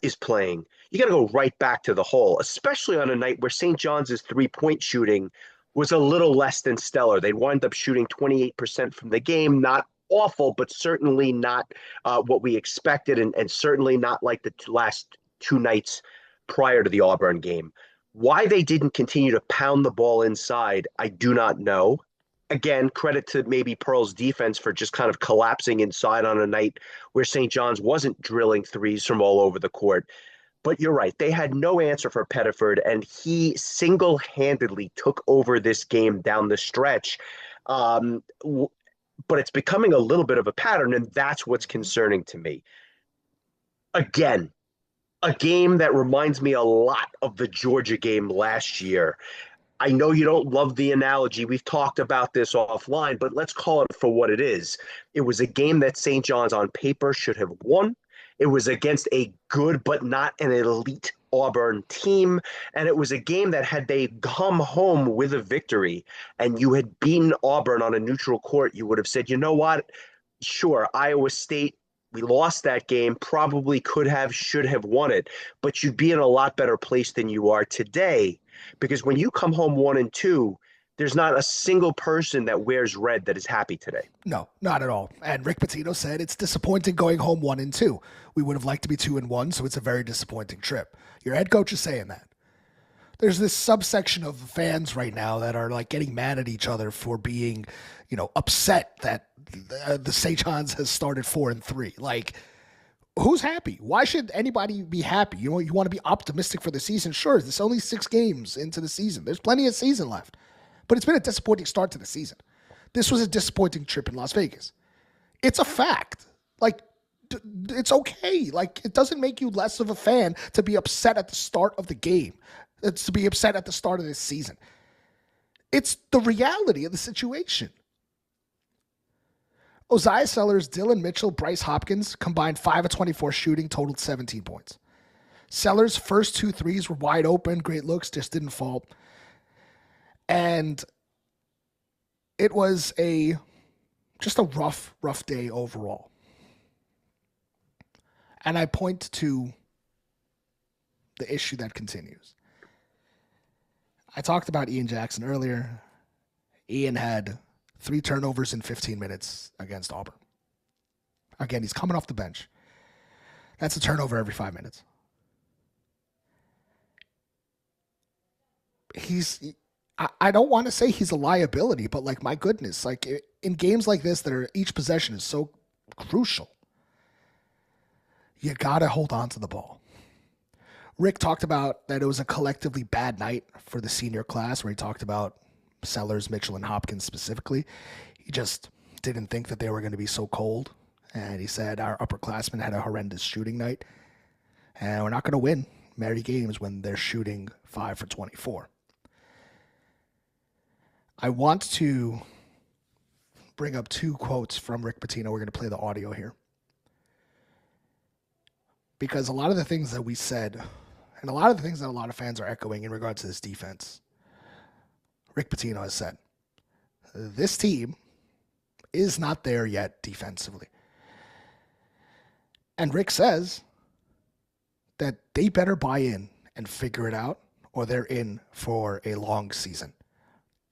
is playing, you got to go right back to the hole, especially on a night where St. John's 3-point shooting was a little less than stellar. They wound up shooting 28% from the game, not awful, but certainly not what we expected, and certainly not like the last two nights prior to the Auburn game. Why they didn't continue to pound the ball inside, I do not know. Again, credit to maybe Pearl's defense for just kind of collapsing inside on a night where St. John's wasn't drilling threes from all over the court. But you're right. They had no answer for Pettiford, and he single-handedly took over this game down the stretch. But it's becoming a little bit of a pattern, and that's what's concerning to me. Again, a game that reminds me a lot of the Georgia game last year. I know you don't love the analogy. We've talked about this offline, but let's call it for what it is. It was a game that St. John's on paper should have won. It was against a good but not an elite Auburn team. And it was a game that had they come home with a victory and you had beaten Auburn on a neutral court, you would have said, you know what? Sure, Iowa State, we lost that game, probably could have, should have won it, but you'd be in a lot better place than you are today. Because when you come home 1-2, there's not a single person that wears red that is happy today. No, not at all. And Rick Pitino said it's disappointing going home 1-2. We would have liked to be 2-1, so it's a very disappointing trip. Your head coach is saying that. There's this subsection of fans right now that are like getting mad at each other for being, upset that the St. John's has started 4-3. Like, who's happy? Why should anybody be happy? You want to be optimistic for the season. Sure, there's only 6 games into the season. There's plenty of season left. But it's been a disappointing start to the season. This was a disappointing trip in Las Vegas. It's a fact. Like, it's okay. Like, it doesn't make you less of a fan to be upset at the start of the game. It's to be upset at the start of this season. It's the reality of the situation. Oziah Sellers, Dylan Mitchell, Bryce Hopkins combined 5 of 24 shooting, totaled 17 points. Sellers' first 2 threes were wide open, great looks, just didn't fall. And it was just a rough day overall. And I point to the issue that continues. I talked about Ian Jackson earlier. Ian had 3 turnovers in 15 minutes against Auburn. Again, he's coming off the bench. That's a turnover every 5 minutes. I don't want to say he's a liability, but like, my goodness, like in games like this that are each possession is so crucial, you got to hold on to the ball. Rick talked about that it was a collectively bad night for the senior class, where he talked about Sellers, Mitchell, and Hopkins specifically. He just didn't think that they were going to be so cold. And he said our upperclassmen had a horrendous shooting night. And we're not going to win many games when they're shooting 5 for 24. I want to bring up 2 quotes from Rick Pitino. We're going to play the audio here. Because a lot of the things that we said, and a lot of the things that a lot of fans are echoing in regards to this defense, Rick Pitino has said, this team is not there yet defensively. And Rick says that they better buy in and figure it out, or they're in for a long season.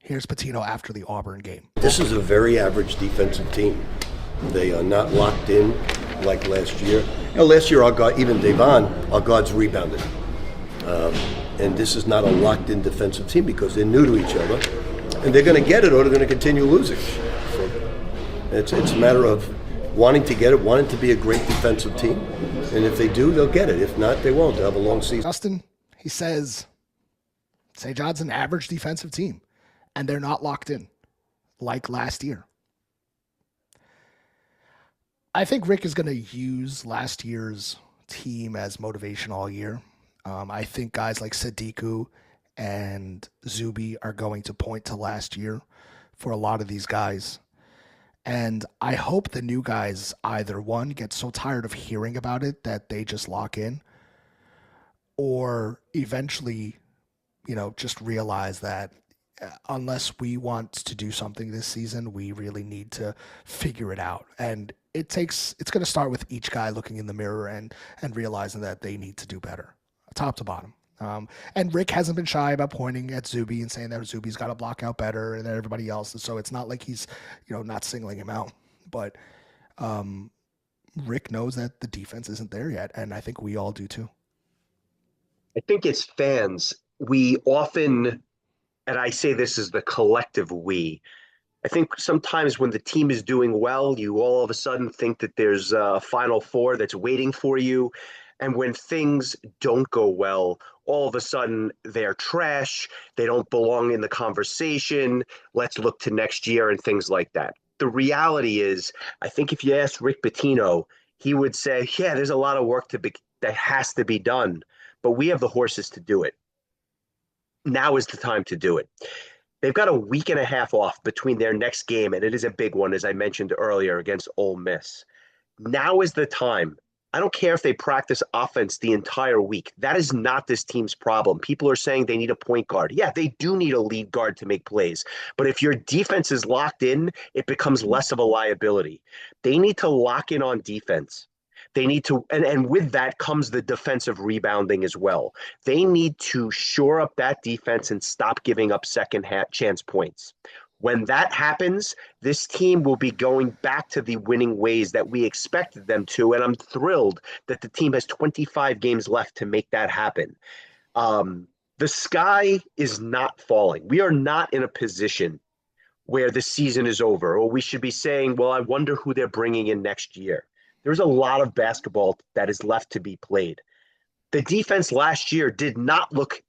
Here's Pitino after the Auburn game. This is a very average defensive team. They are not locked in like last year. Last year, our guard, even Devon, our guards rebounded. And this is not a locked-in defensive team because they're new to each other. And they're going to get it or they're going to continue losing. So it's a matter of wanting to get it, wanting to be a great defensive team. And if they do, they'll get it. If not, they won't. They'll have a long season. Justin, he says, St. John's an average defensive team, and they're not locked in like last year. I think Rick is going to use last year's team as motivation all year. I think guys like Sadiku and Zuby are going to point to last year for a lot of these guys. And I hope the new guys either, one, get so tired of hearing about it that they just lock in, or eventually, just realize that unless we want to do something this season, we really need to figure it out. And it's going to start with each guy looking in the mirror and realizing that they need to do better, top to bottom. And Rick hasn't been shy about pointing at Zuby and saying that Zuby's got to block out better and everybody else. And so it's not like he's, not singling him out. But Rick knows that the defense isn't there yet, and I think we all do too. I think as fans, we often, and I say this as the collective we, I think sometimes when the team is doing well, you all of a sudden think that there's a Final Four that's waiting for you. And when things don't go well, all of a sudden they're trash. They don't belong in the conversation. Let's look to next year and things like that. The reality is, I think if you ask Rick Pitino, he would say, yeah, there's a lot of work that has to be done, but we have the horses to do it. Now is the time to do it. They've got a week and a half off between their next game, and it is a big one, as I mentioned earlier, against Ole Miss. Now is the time. I don't care if they practice offense the entire week. That is not this team's problem. People are saying they need a point guard. Yeah, they do need a lead guard to make plays. But if your defense is locked in, it becomes less of a liability. They need to lock in on defense. They need to, and with that comes the defensive rebounding as well. They need to shore up that defense and stop giving up second chance points. When that happens, this team will be going back to the winning ways that we expected them to, and I'm thrilled that the team has 25 games left to make that happen. The sky is not falling. We are not in a position where the season is over, or we should be saying, well, I wonder who they're bringing in next year. There's a lot of basketball that is left to be played. The defense last year did not look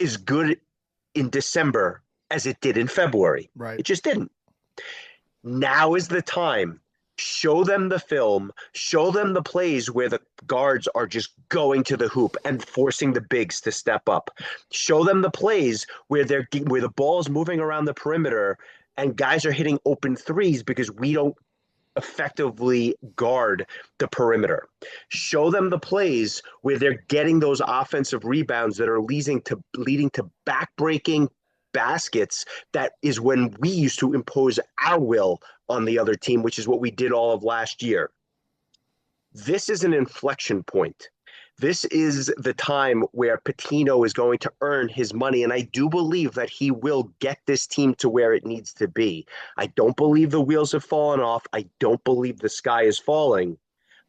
as good in December as it did in February. Right. It just didn't. Now is the time. Show them the film. Show them the plays where the guards are just going to the hoop and forcing the bigs to step up. Show them the plays where the ball is moving around the perimeter and guys are hitting open threes because we don't effectively guard the perimeter. Show them the plays where they're getting those offensive rebounds that are leading to backbreaking baskets. That is when we used to impose our will on the other team, which is what we did all of last year. This is an inflection point. This is the time where Pitino is going to earn his money, and I do believe that he will get this team to where it needs to be. I don't believe the wheels have fallen off. I don't believe the sky is falling,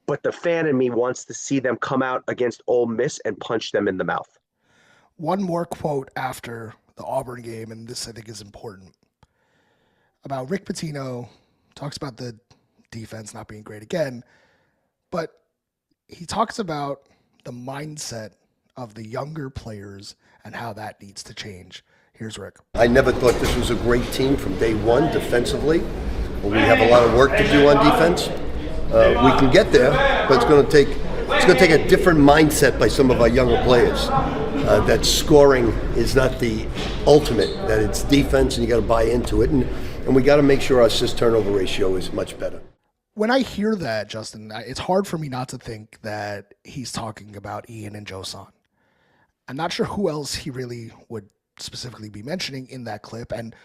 but the fan in me wants to see them come out against Ole Miss and punch them in the mouth. One more quote after the Auburn game, and this I think is important, about Rick Pitino. Talks about the defense not being great again, but he talks about the mindset of the younger players and how that needs to change. Here's Rick. I never thought this was a great team from day one defensively. We have a lot of work to do on defense. We can get there, but it's going to take a different mindset by some of our younger players. That scoring is not the ultimate, that it's defense and you got to buy into it. And we got to make sure our assist turnover ratio is much better. When I hear that, Justin, it's hard for me not to think that he's talking about Ian and Josan. I'm not sure who else he really would specifically be mentioning in that clip. And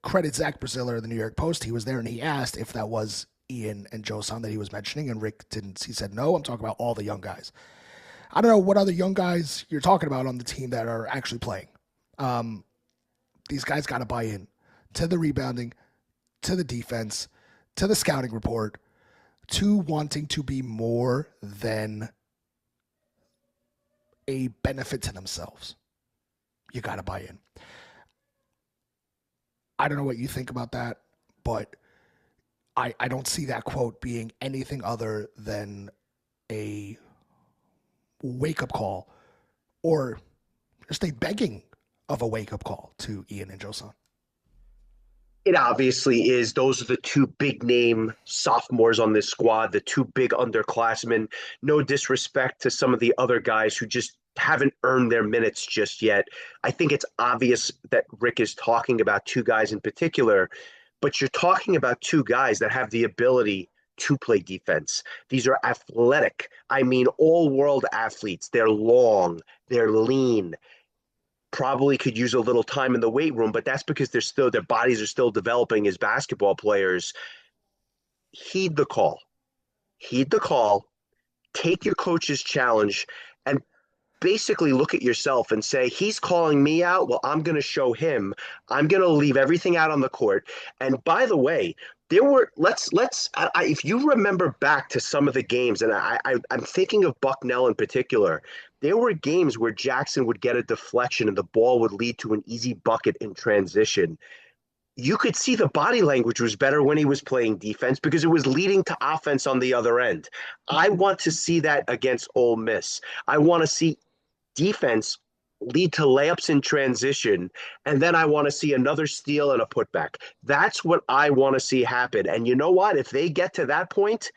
credit Zach Braziller of the New York Post. He was there and he asked if that was Ian and Josan that he was mentioning. And Rick didn't. He said, no, I'm talking about all the young guys. I don't know what other young guys you're talking about on the team that are actually playing. These guys got to buy in to the rebounding, to the defense, to the scouting report, to wanting to be more than a benefit to themselves. You got to buy in. I don't know what you think about that, but I don't see that quote being anything other than a wake-up call or just a begging of a wake-up call to Ian and Josan. It obviously is. Those are the two big name sophomores on this squad, the two big underclassmen. No disrespect to some of the other guys who just haven't earned their minutes just yet. I think it's obvious that Rick is talking about two guys in particular, but you're talking about two guys that have the ability to play defense. These are athletic. I mean, all-world athletes. They're long, they're lean. Probably could use a little time in the weight room, but that's because their bodies are still developing as basketball players. heed the call. Heed the call, take your coach's challenge, and basically look at yourself and say, he's calling me out. Well, I'm going to show him. I'm going to leave everything out on the court. And by the way, there were if you remember back to some of the games, and I'm thinking of Bucknell in particular, there were games where Jackson would get a deflection and the ball would lead to an easy bucket in transition. You could see the body language was better when he was playing defense because it was leading to offense on the other end. I want to see that against Ole Miss. I want to see defense lead to layups in transition, and then I want to see another steal and a putback. That's what I want to see happen. And you know what? If they get to that point,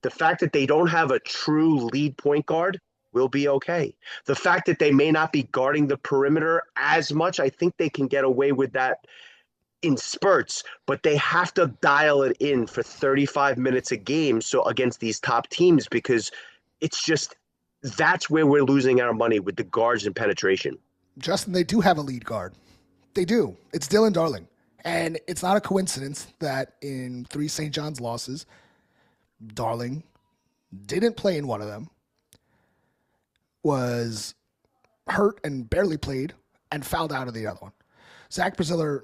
the fact that they don't have a true lead point guard will be okay. The fact that they may not be guarding the perimeter as much, I think they can get away with that in spurts, but they have to dial it in for 35 minutes a game so against these top teams, because it's just that's where we're losing our money with the guards and penetration. Justin, they do have a lead guard. They do. It's Dylan Darling. And it's not a coincidence that in 3 St. John's losses, Darling didn't play in one of them, was hurt and barely played, and fouled out of the other one. Zach Braziller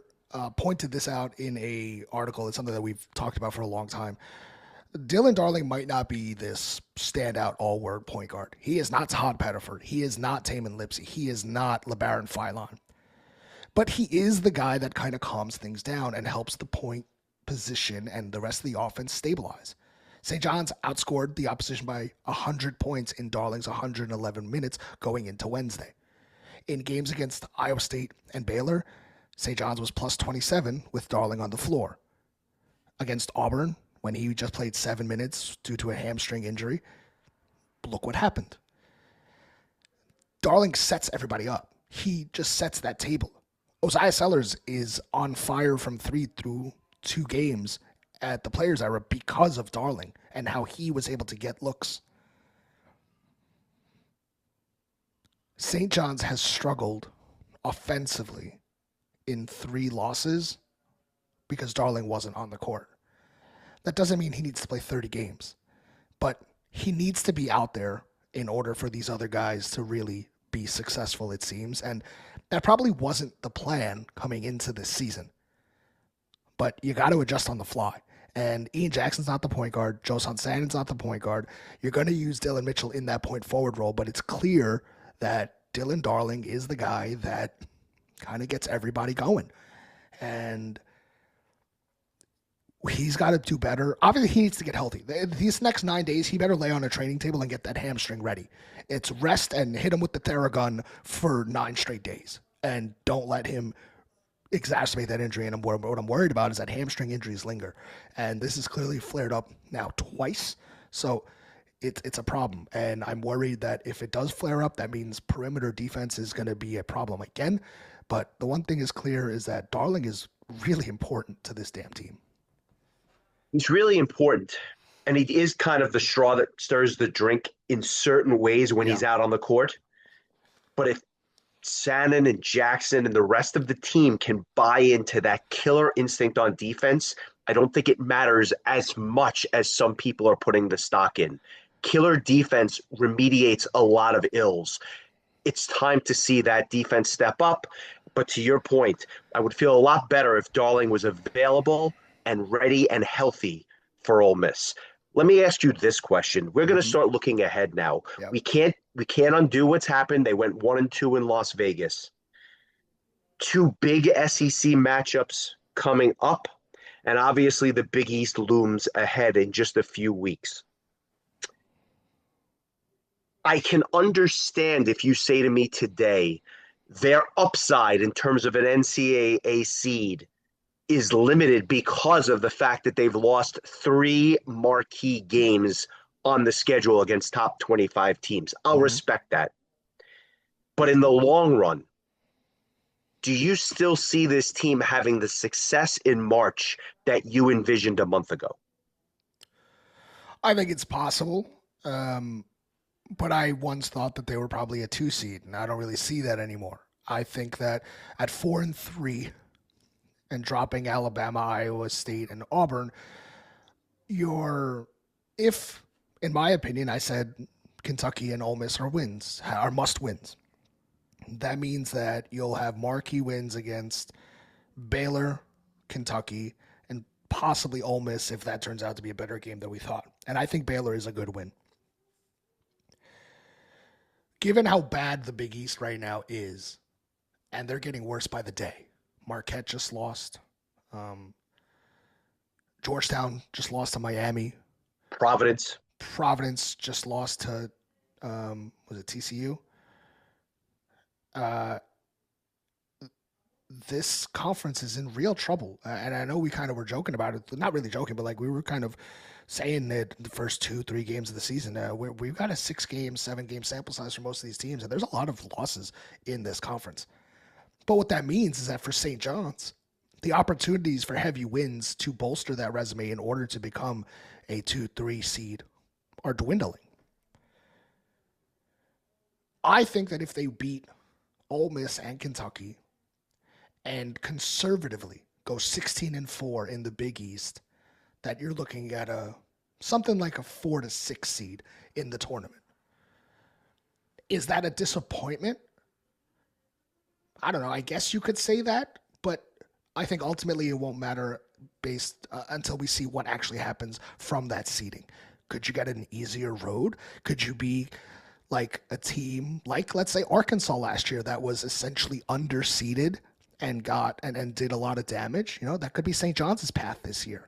pointed this out in a article. It's something that we've talked about for a long time. Dylan Darling might not be this standout all-word point guard. He is not Todd Pettiford. He is not Tamin Lipsey. He is not LeBaron Philon. But he is the guy that kind of calms things down and helps the point position and the rest of the offense stabilize. St. John's outscored the opposition by 100 points in Darling's 111 minutes going into Wednesday. In games against Iowa State and Baylor, St. John's was plus 27 with Darling on the floor. Against Auburn, when he just played 7 minutes due to a hamstring injury, look what happened. Darling sets everybody up. He just sets that table. Osiah Sellers is on fire from 3 through 2 games at the Players Era because of Darling and how he was able to get looks. St. John's has struggled offensively in 3 losses because Darling wasn't on the court. That doesn't mean he needs to play 30 games, but he needs to be out there in order for these other guys to really be successful, it seems. And that probably wasn't the plan coming into this season, but you got to adjust on the fly. And Ian Jackson's not the point guard. Joe Sonson's not the point guard. You're going to use Dylan Mitchell in that point forward role, but it's clear that Dylan Darling is the guy that kind of gets everybody going. And he's got to do better. Obviously, he needs to get healthy. These next 9 days, he better lay on a training table and get that hamstring ready. It's rest and hit him with the Theragun for 9 straight days. And don't let him exacerbate that injury. And what I'm worried about is that hamstring injuries linger. And this is clearly flared up now twice. So it's a problem. And I'm worried that if it does flare up, that means perimeter defense is going to be a problem again. But the one thing is clear is that Darling is really important to this damn team. He's really important. And he is kind of the straw that stirs the drink in certain ways when he's out on the court. But if Shannon and Jackson and the rest of the team can buy into that killer instinct on defense, I don't think it matters as much as some people are putting the stock in. Killer defense remediates a lot of ills. It's time to see that defense step up. But to your point, I would feel a lot better if Darling was available and ready and healthy for Ole Miss. Let me ask you this question. We're going to start looking ahead now. Yep. We can't undo what's happened. They went 1-2 in Las Vegas. 2 big SEC matchups coming up, and obviously the Big East looms ahead in just a few weeks. I can understand if you say to me today, their upside in terms of an NCAA seed is limited because of the fact that they've lost 3 marquee games on the schedule against top 25 teams. I'll respect that. But in the long run, do you still see this team having the success in March that you envisioned a month ago? I think it's possible. But I once thought that they were probably a 2 seed, and I don't really see that anymore. I think that at 4-3 and dropping Alabama, Iowa State, and Auburn, if, in my opinion, I said Kentucky and Ole Miss are must wins. That means that you'll have marquee wins against Baylor, Kentucky, and possibly Ole Miss if that turns out to be a better game than we thought. And I think Baylor is a good win. Given how bad the Big East right now is, and they're getting worse by the day. Marquette just lost. Georgetown just lost to Miami. Providence just lost to, was it TCU? This conference is in real trouble. And I know we kind of were joking about it. Not really joking, but like we were kind of saying that the first 2-3 games of the season, we've got a 6-game, 7-game sample size for most of these teams. And there's a lot of losses in this conference. But what that means is that for St. John's, the opportunities for heavy wins to bolster that resume in order to become a 2-3 seed are dwindling. I think that if they beat Ole Miss and Kentucky and conservatively go 16-4 in the Big East, that you're looking at something like a 4-6 seed in the tournament. Is that a disappointment? I don't know. I guess you could say that, but I think ultimately it won't matter until we see what actually happens from that seeding. Could you get an easier road? Could you be like a team like, let's say, Arkansas last year that was essentially underseeded and did a lot of damage? That could be St. John's path this year.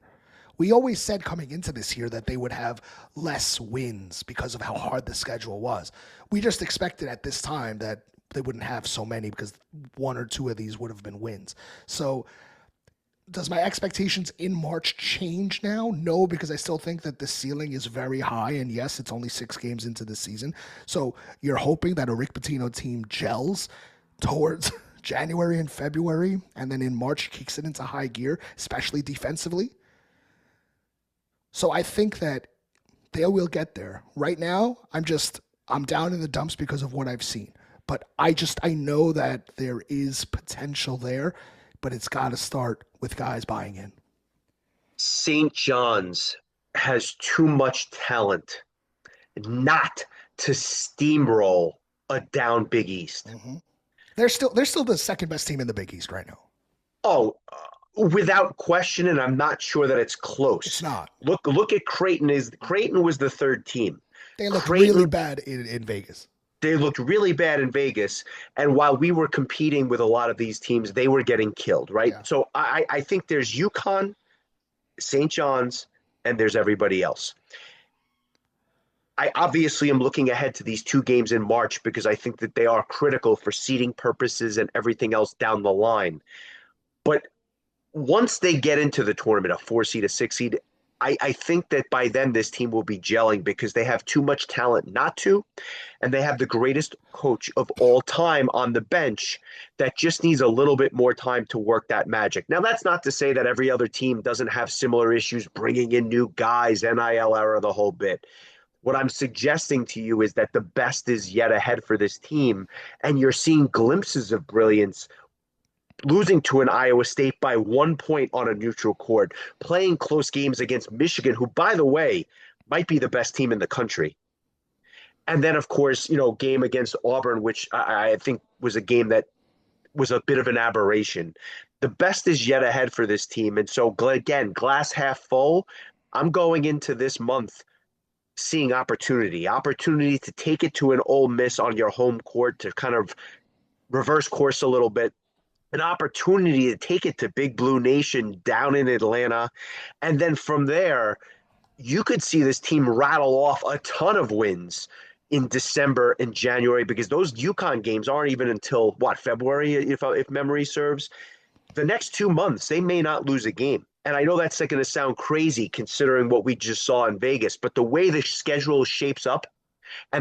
We always said coming into this year that they would have less wins because of how hard the schedule was. We just expected at this time that they wouldn't have so many because 1 or 2 of these would have been wins. So does my expectations in March change now? No, because I still think that the ceiling is very high. And yes, it's only 6 games into the season. So you're hoping that a Rick Pitino team gels towards January and February, and then in March kicks it into high gear, especially defensively. So I think that they will get there. Right now, I'm down in the dumps because of what I've seen. But I know that there is potential there, but it's got to start with guys buying in. St. John's has too much talent not to steamroll a down Big East. Mm-hmm. They're still the second best team in the Big East right now. Oh, without question, and I'm not sure that it's close. It's not. Look at Creighton. Creighton was the 3rd team. They looked really bad in Vegas. They looked really bad in Vegas, and while we were competing with a lot of these teams, they were getting killed, right? Yeah. So I think there's UConn, St. John's, and there's everybody else. I obviously am looking ahead to these 2 games in March because I think that they are critical for seeding purposes and everything else down the line. But once they get into the tournament, a 4 seed, a 6 seed, I think that by then this team will be gelling because they have too much talent not to, and they have the greatest coach of all time on the bench that just needs a little bit more time to work that magic. Now, that's not to say that every other team doesn't have similar issues, bringing in new guys, NIL era, the whole bit. What I'm suggesting to you is that the best is yet ahead for this team, and you're seeing glimpses of brilliance, losing to an Iowa State by 1 point on a neutral court, playing close games against Michigan, who, by the way, might be the best team in the country. And then, of course, game against Auburn, which I think was a game that was a bit of an aberration. The best is yet ahead for this team. And so, again, glass half full, I'm going into this month seeing opportunity to take it to an Ole Miss on your home court to kind of reverse course a little bit. An opportunity to take it to Big Blue Nation down in Atlanta. And then from there, you could see this team rattle off a ton of wins in December and January because those UConn games aren't even until, February, if memory serves. The next 2 months, they may not lose a game. And I know that's going to sound crazy considering what we just saw in Vegas, but the way the schedule shapes up and the